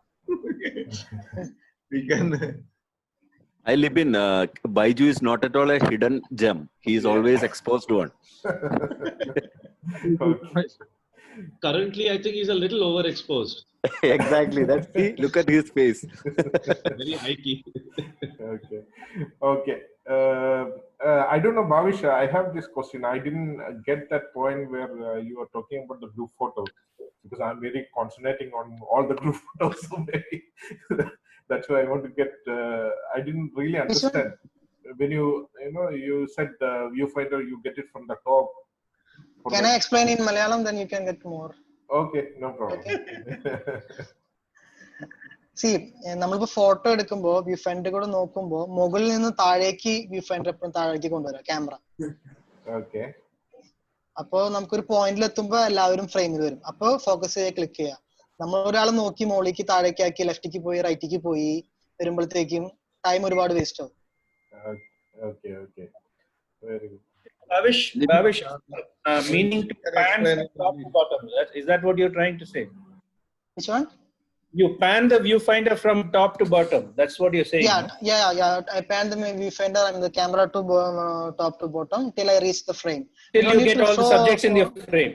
We can. I live in Baiju is not at all a hidden gem. He is Yeah. always exposed one. Okay. Currently, I think he's a little overexposed. Exactly. Look at his face. Very high key. Okay. Okay. I don't know, Bhavish. I have this question. I didn't get that point where you were talking about the group photo, because I'm very concentrating on all the group photos. So maybe that's why I want to get. I didn't really Which one? understand when you said the viewfinder. You get it from the top. Can I explain in Malayalam? Then you can get more. Okay, no problem. C നമ്മളിപ്പോ photo എടുക്കുമ്പോൾ view finder കൂടെ നോക്കുമ്പോൾ മുകളിൽ നിന്ന് താഴേക്ക് view finder എപ്പോഴും താഴേക്ക് കൊണ്ടുവരാം ക്യാമറ. ഓക്കെ. അപ്പോ നമുക്കൊരു പോയിന്റിൽ എത്തുമ്പോൾ എല്ലാവരും ഫ്രെയിമിൽ വരും. അപ്പോ ഫോക്കസ് ചെയ്ത് ക്ലിക്ക് ചെയ്യാം. നമ്മൾ ഒരാൾ നോക്കി മുകളിലേക്ക് താഴേക്ക് ആക്കി ലെഫ്റ്റിക്ക് പോയി റൈറ്റിക്ക് പോയി വരുമ്പോഴത്തേക്കും ടൈം ഒരുപാട് വേസ്റ്റ് ആവും. Okay, okay. Very good. Bavish, meaning to pan from top to bottom. Is that what you're trying to say? Which one? You pan the viewfinder from top to bottom. That's what you're saying. Yeah. I pan the viewfinder and the camera to top to bottom till I reach the frame. Till you get all the subjects in your frame.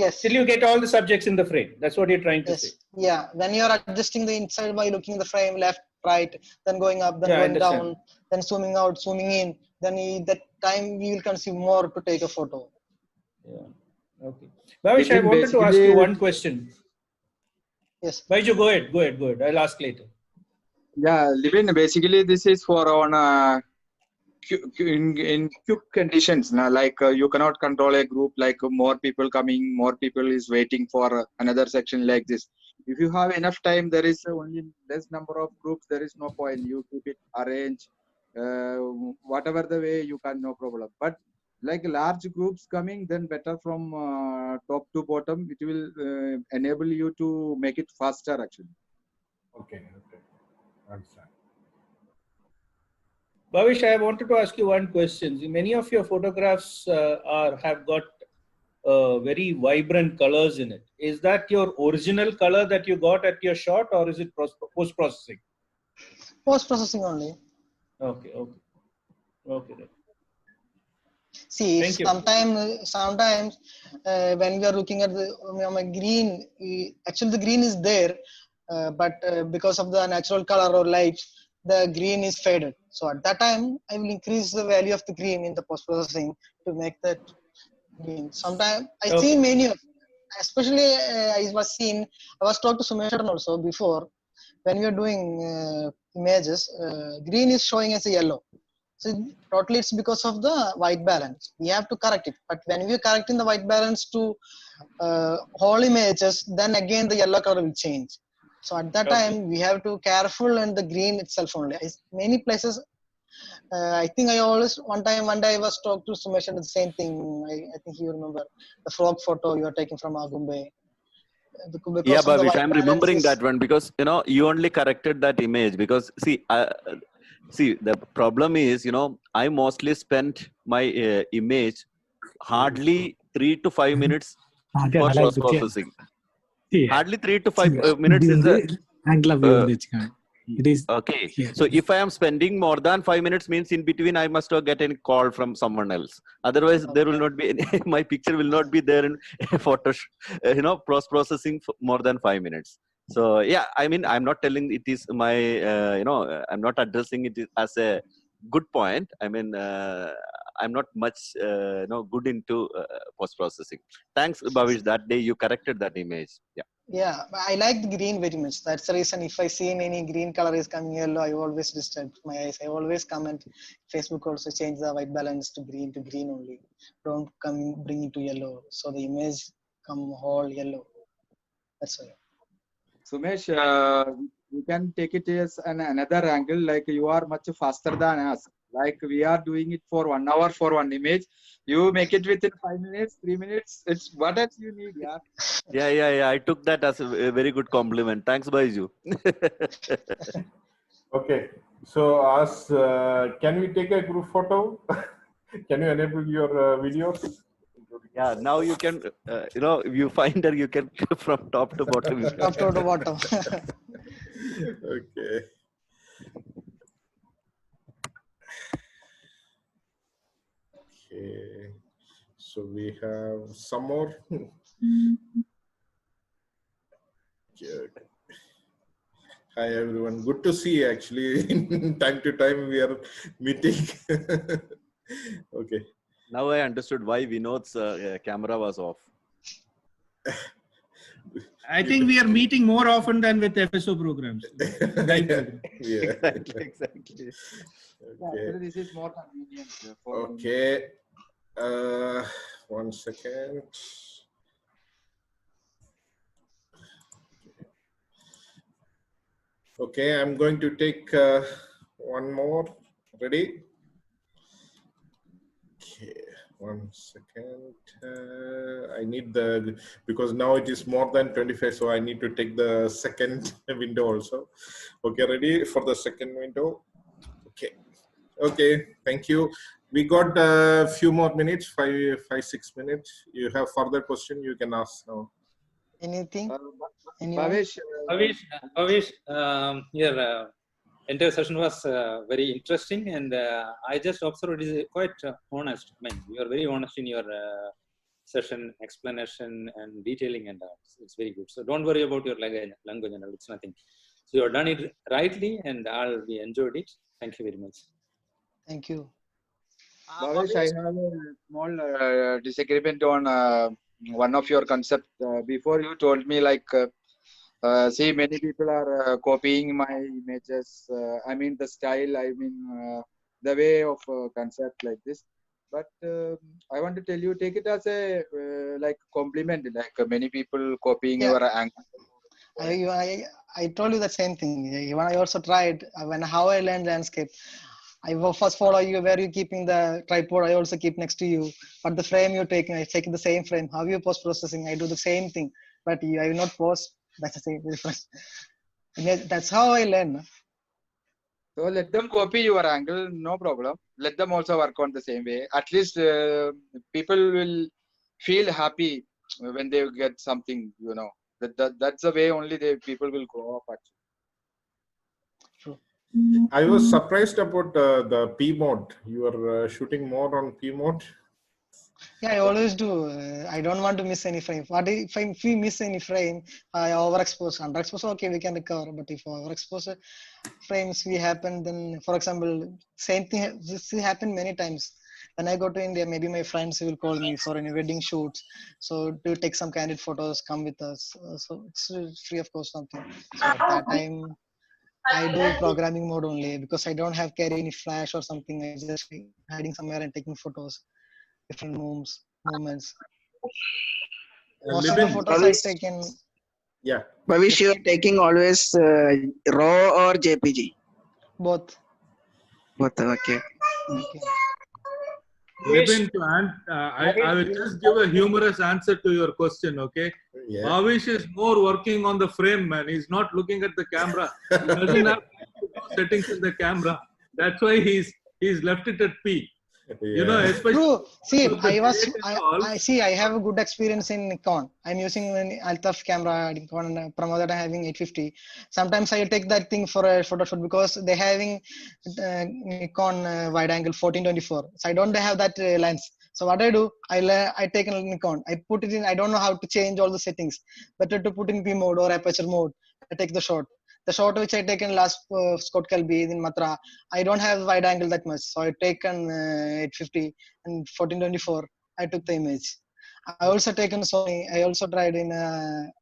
Yes. Till you get all the subjects in the frame. That's what you're trying to say. Yeah. When you're adjusting the inside by looking the frame left, right, then going up, then going down, then zooming out, zooming in, then that time we will consume more to take a photo. Yeah. Okay. Bavish, I wanted to ask you one question. Yes. Baiju, go ahead. I'll ask later. Yeah, Livin, basically this is for on in quick conditions. Now, like you cannot control a group, like more people coming, more people is waiting for another section like this. If you have enough time, there is only less number of groups, there is no point. You keep it arranged, whatever the way you can, no problem. But like large groups coming, then better from top to bottom, it will enable you to make it faster actually. Okay. Understand. Bavish, I wanted to ask you one question. Many of your photographs have got very vibrant colors in it. Is that your original color that you got at your shot, or is it post-processing? Post-processing only. Okay. See, sometimes when we are looking at the green, actually the green is there, but because of the natural color or light, the green is faded. So at that time, I will increase the value of the green in the post-processing to make that green. Sometimes I see many of, especially I was talking to SYMMETRY also before, when we are doing images, green is showing as a yellow. So totally it's because of the white balance. We have to correct it. But when we are correcting the white balance to whole images, then again the yellow color will change. So at that time we have to careful and the green itself only. Many places, I think one day I was talking to SYMMETRY the same thing. I think you remember the frog photo you are taking from Agumbe. Yeah, Bavish, I'm remembering that one because you only corrected that image because see, the problem is, I mostly spent my image hardly 3 to 5 minutes for post-processing. Hardly 3 to 5 minutes is the... It is okay. So if I am spending more than 5 minutes, means in between I must get a call from someone else. Otherwise, there will not be my picture will not be there in photo, post-processing for more than 5 minutes. So yeah, I mean, I'm not telling it is my, I'm not addressing it as a good point. I mean, I'm not much, good into post-processing. Thanks, Bavish. That day you corrected that image. Yeah, I like the green very much. That's the reason if I see any green color is coming yellow, I always disturb my eyes. I always comment. Facebook also change the white balance to green only. Don't bring it to yellow. So the image come whole yellow. That's why. Sumesh, you can take it as another angle, like you are much faster than us. Like we are doing it for 1 hour for one image. You make it within 5 minutes, 3 minutes. It's what else you need, yeah. Yeah. I took that as a very good compliment. Thanks, Baiju. Okay. So, ask, can we take a group photo? Can you enable your videos? Yeah, now you can, if you find her, you can from top to bottom. You can. Top to bottom. Okay. Okay. So we have some more. Okay. Hi everyone. Good to see you. Actually, time to time we are meeting. Okay. Now I understood why Vinod's camera was off. I think we are meeting more often than with FSO programs. Yeah. Exactly. Okay. This is more convenient for me. Okay. 1 second. Okay, I'm going to take one more. Ready? Okay, 1 second. I need because now it is more than 25, so I need to take the second window also. Okay, ready for the second window? Okay. Okay, thank you. We got a few more minutes, 6 minutes. You have further question, you can ask now. Anything? Anyone? Bavish, your entire session was very interesting, and I just observed it is quite honest. I mean, you are very honest in your session explanation and detailing, and it's very good. So don't worry about your language and all. It's nothing. So you have done it rightly, and we enjoyed it. Thank you very much. Thank you. Bavish, I have a small disagreement on one of your concepts. Before you told me like, see, many people are copying my images. I mean the style. I mean the way of concept like this. But I want to tell you, take it as a like compliment. Like many people copying Yeah. your angle. I told you the same thing. Even I also tried how I learned landscape. I will first follow you where you keeping the tripod. I also keep next to you. But the frame you're taking, I take the same frame. How you post processing? I do the same thing. But I will not post. That's the same difference. That's how I learn. So let them copy your angle, no problem. Let them also work on the same way. At least people will feel happy when they get something, you know. That's the way only people will grow up actually. True. I was surprised about the P mode. You are shooting more on P mode. Yeah, I always do. I don't want to miss any frame. But if we miss any frame, I overexpose. Underexpose, okay, we can recover. But if overexpose frames we happen, then for example, same thing. This happened many times. When I go to India, maybe my friends will call me for any wedding shoots. So to take some candid photos, come with us. So it's free of cost something. So at that time, I do programming mode only because I don't have carry any flash or something. I just hiding somewhere and taking photos, different movements. Most of the photos I've taken. Yeah. Bavish, you are taking always RAW or JPG? Both. Both, okay. Libin, I will just give a humorous answer to your question, okay? Yeah. Bavish is more working on the frame, man. He's not looking at the camera. He doesn't have settings in the camera. That's why he's left it at P. Yeah. You know, especially. True. See, I see. I have a good experience in Nikon. I'm using an Altaf camera, Nikon, and Pramod having 850. Sometimes I take that thing for a photo shoot because they're having Nikon wide angle 1424. So I don't have that lens. So what I do, I take a Nikon. I put it in. I don't know how to change all the settings. Better to put in P mode or aperture mode. I take the shot. The shot which I taken last Scott Kelby in Matra, I don't have wide angle that much, so I taken 850 and 1424. I took the image. I also taken Sony. I also tried in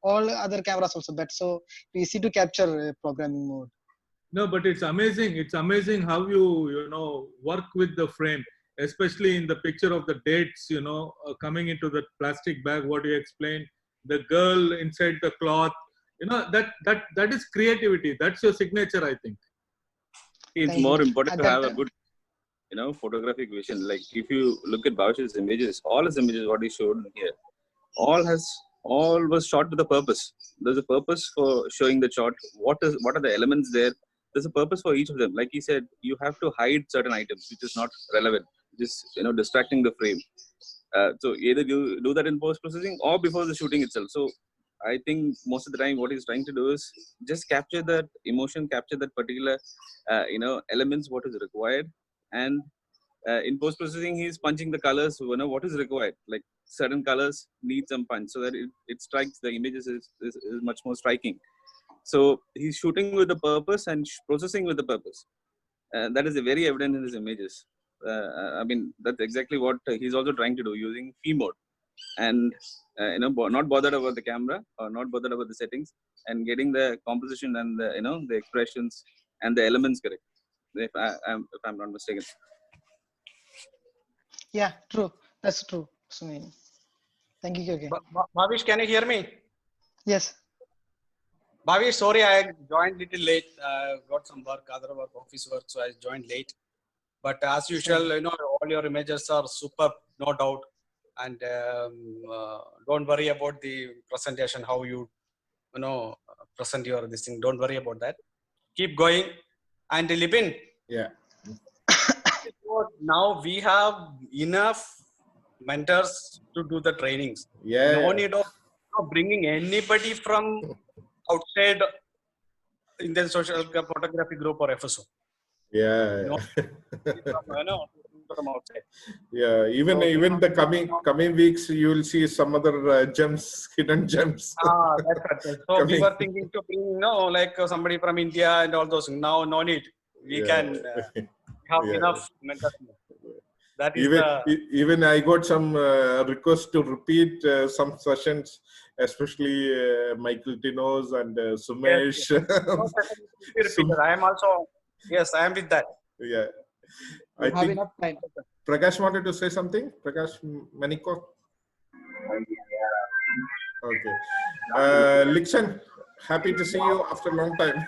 all other cameras also, but so easy to capture programming mode. No, but it's amazing. It's amazing how you work with the frame, especially in the picture of the dates. Coming into the plastic bag. What you explained, the girl inside the cloth. That is creativity. That's your signature, I think. It's more important to have a good, photographic vision. Like if you look at Bavish's images, all his images, what he showed here, all was shot with a purpose. There's a purpose for showing the shot. What are the elements there? there's a purpose for each of them. Like he said, you have to hide certain items which is not relevant, just distracting the frame. So either you do that in post processing or before the shooting itself. So I think most of the time what he's trying to do is just capture that emotion, capture that particular elements what is required, and in post processing he's punching the colors, what is required. Like certain colors need some punch so that it strikes, the images is much more striking. So he's shooting with the purpose and processing with the purpose. That is very evident in his images. I mean, that's exactly what he's also trying to do using P mode, and not bothered about the camera or not bothered about the settings, and getting the composition and the expressions and the elements correct. If I'm not mistaken. Yeah, true. That's true, Sunil. Thank you again. Bavish, can you hear me? Yes. Bavish, sorry, I joined little late. Got some work, other work, office work, so I joined late. But as usual, all your images are superb, no doubt. And don't worry about the presentation, how you, present your this thing. Don't worry about that. Keep going. And Lipin. Yeah. Now we have enough mentors to do the trainings. Yeah. No need of bringing anybody from outside Indian social photography group or FSO. Yeah. From outside. Yeah. Even the coming weeks, you will see some other gems, hidden gems. That's right. So we were thinking to bring, like somebody from India and all those. Now, no need. We can have enough mentors. That is even I got some requests to repeat some sessions, especially Michael Tino's and Sumesh. Yes. I am also, yes, I am with that. Yeah. We have enough time. Prakash wanted to say something? Prakash Maniko? Okay. Lixan, happy to see you after a long time.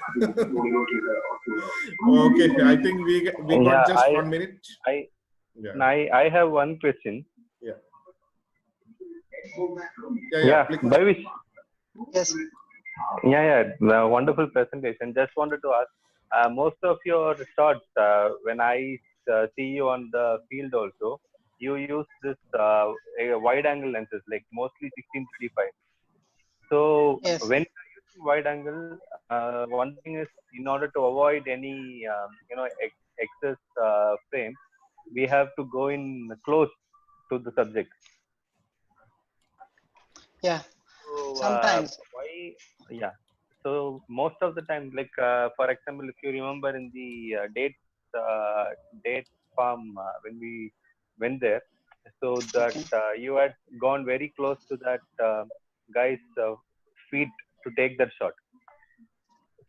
Okay, I think we got just 1 minute. I have one question. Yeah. Bavish. Yes. Yeah. Wonderful presentation. Just wanted to ask, most of your shots, when I see you on the field also, you use this wide angle lenses, like mostly 16:35. So when you're using wide angle, one thing is, in order to avoid any excess frame, we have to go in close to the subject. Yeah. So, sometimes. So most of the time, like for example, if you remember in the date farm when we went there, so that you had gone very close to that guy's feet to take that shot.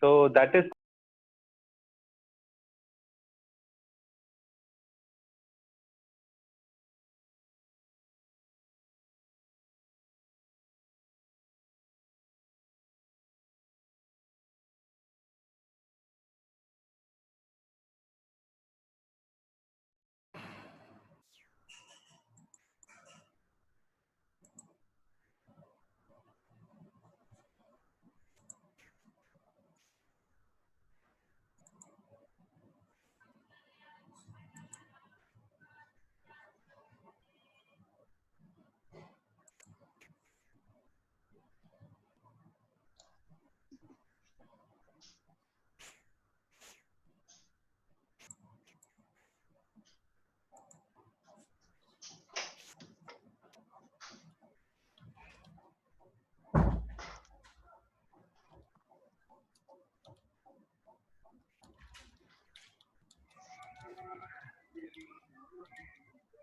So that is.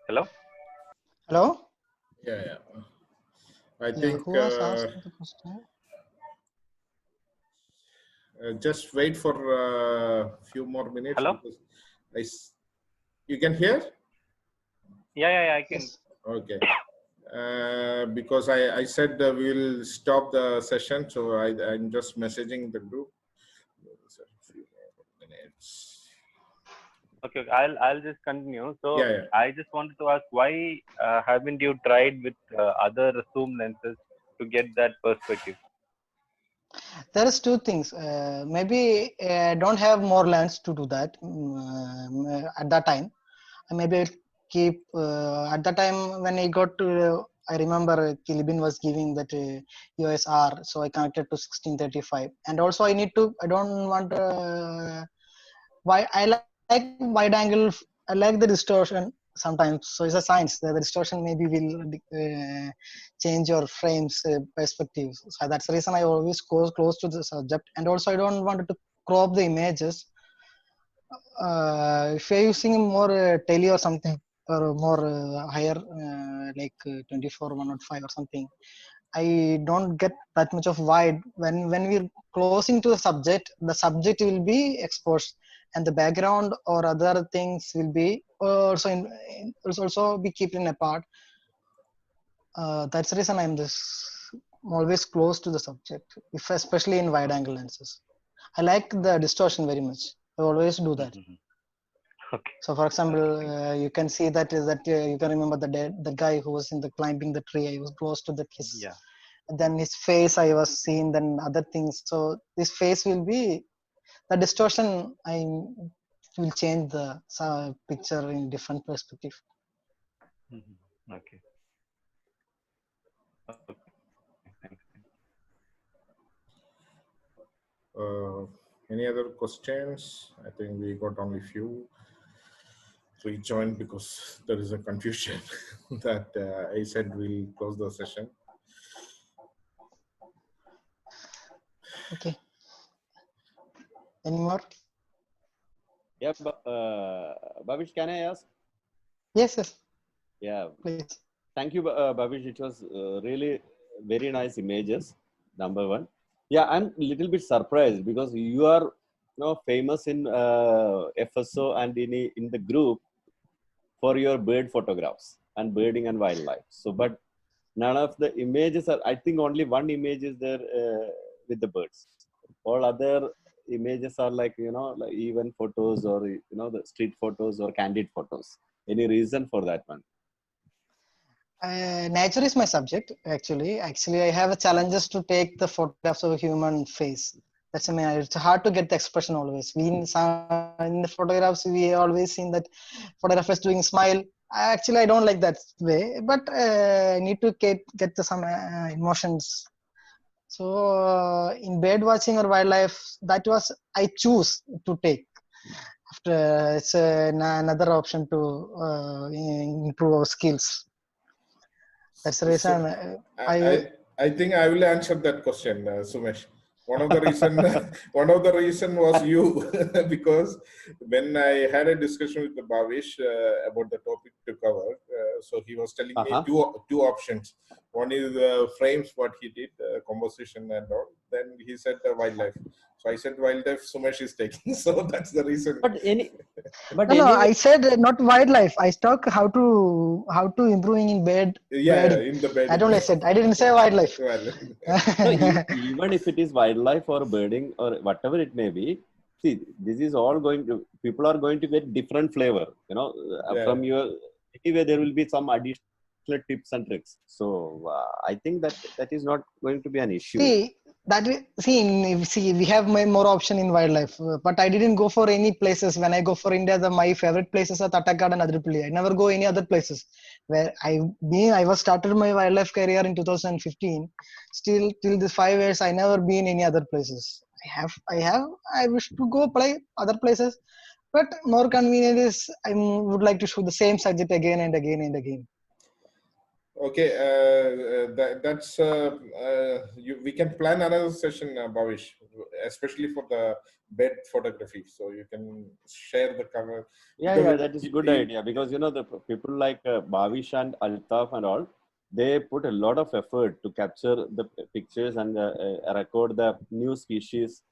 Hello? Hello? Yeah. I think who was asking the question? Just wait for a few more minutes. Hello? You can hear? Yeah, I can. Yes. Okay. Because I said we will stop the session, so I'm just messaging the group. A few more minutes. Okay, I'll just continue. So Yeah. I just wanted to ask, why haven't you tried with other zoom lenses to get that perspective? There is two things. Maybe I don't have more lands to do that at that time. Maybe I'll keep at that time when I got to. I remember Kilibin was giving that USR, so I connected to 1635. And also I need to. I don't want. Why I like wide angle. I like the distortion sometimes. So it's a science. The distortion maybe will change your frames perspective. So that's the reason I always go close to the subject. And also I don't want to crop the images. If you're using more tele or something or more higher like 24 105 or something, I don't get that much of wide. When we're closing to the subject will be exposed, and the background or other things will be also be keeping apart. That's the reason I'm always close to the subject, if especially in wide angle lenses. I like the distortion very much. I always do that. Okay. So, for example, you can see that you can remember the guy who was in the climbing the tree. I was close to his. Yeah. And then his face I was seeing. Then other things. So this face will be the distortion. I will change the picture in different perspective. Okay. Thanks. Any other questions? I think we got only few. We joined because there is a confusion that I said we'll close the session. Okay. Any more? Yeah, Bavish, can I ask? Yes. Yeah. Please. Thank you, Bavish. It was really very nice images. Number one. Yeah, I'm a little bit surprised because you are famous in FSO and in the group for your bird photographs and birding and wildlife. So, but none of the images are. I think only one image is there with the birds. All other images are like like even photos or the street photos or candid photos. Any reason for that one? Nature is my subject actually. I have challenges to take the photographs of a human face. That's it's hard to get the expression always. In the photographs we always seen that photographers doing smile. I don't like that way, but I need to get some emotions. So in bird watching or wildlife, that was I choose to take. After it's another option to improve our skills. That's the reason I think I will answer that question, Sumesh. One of the reason was you because when I had a discussion with the Bavish about the topic to cover, so he was telling me two options. One is frames, what he did, composition and all. Then he said wildlife. So I said wildlife. Sumesh is taking. So that's the reason. No, I said not wildlife. I talk how to improving in bed. Yeah, in the bed. That only I said. I didn't say wildlife. No, even if it is wildlife or birding or whatever it may be, see, this is all people are going to get different flavor. From your anyway, there will be some additional tips and tricks. So I think that is not going to be an issue. See, we have more option in wildlife, but I didn't go for any places. When I go for India, my favorite places are Tattakad and Adirpalli. I never go any other places. Where I was started my wildlife career in 2015. Still till this 5 years, I never been any other places. I wish to go play other places, but more convenient is I would like to show the same subject again and again and again. Okay, that's we can plan another session, Bavish, especially for the bed photography. So you can share the cover. Yeah, that is a good idea because the people like Bavish and Altaf and all, they put a lot of effort to capture the pictures and record the new species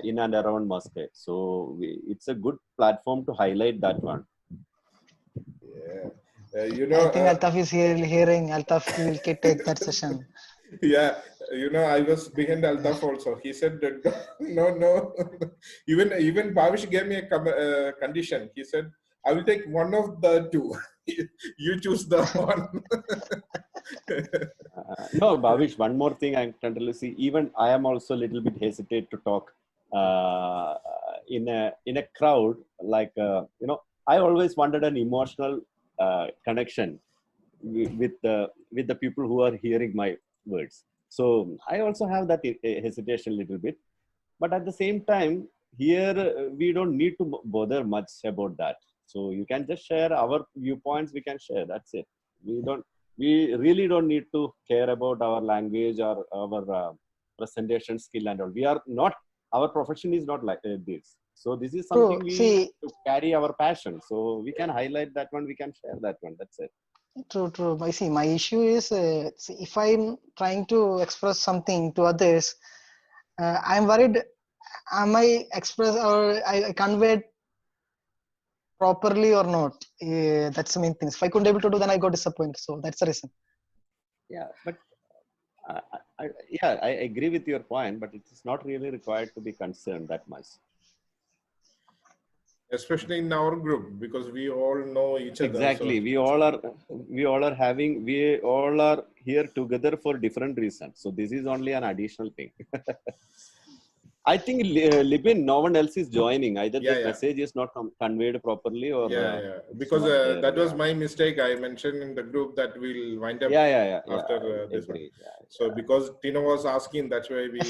in and around Muscat. So it's a good platform to highlight that one. Yeah. I think Altaf is hearing. Altaf will take that session. Yeah, I was behind Altaf also. He said, no. Even Bavish gave me a condition. He said, I will take one of the two. You choose the one. No, Bavish, one more thing I'm trying to see. Even I am also a little bit hesitate to talk in a crowd. Like, I always wanted an emotional connection with the people who are hearing my words. So I also have that hesitation a little bit. But at the same time, here we don't need to bother much about that. So you can just share our viewpoints. We can share. That's it. We really don't need to care about our language or our presentation skill and all. We are not. Our profession is not like this. So this is True. something we See, to carry our passion. So we can highlight that one. We can share that one. That's it. true. I see. My issue is, see, if I'm trying to express something to others, I'm worried. Am I express or I conveyed properly or not? That's the main thing. If I couldn't able to do, then I got disappointed. So that's the reason. Yeah, but I agree with your point, but it is not really required to be concerned that much. Especially in our group, because we all know each other. Exactly. So. We all are here together for different reasons. So this is only an additional thing. I think Libin, no one else is joining. Either the message is not conveyed properly or because that was my mistake. I mentioned in the group that we'll wind up after this one. So because Tino was asking, that's why we. I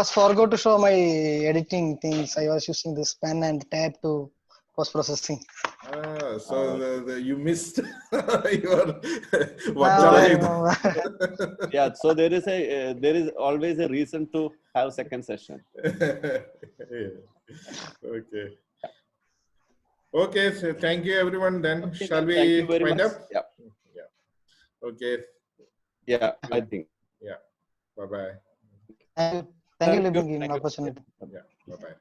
forgot to show my editing things. I was using this pen and tab to post processing. You missed your yeah, so there is always a reason to have second session. Okay, so thank you everyone then. Okay, shall then, we thank you very wind much. up? Yeah. Okay. Yeah, I think. Yeah. Bye bye. Thank you, Libin, for giving me an opportunity. Yeah. Bye bye.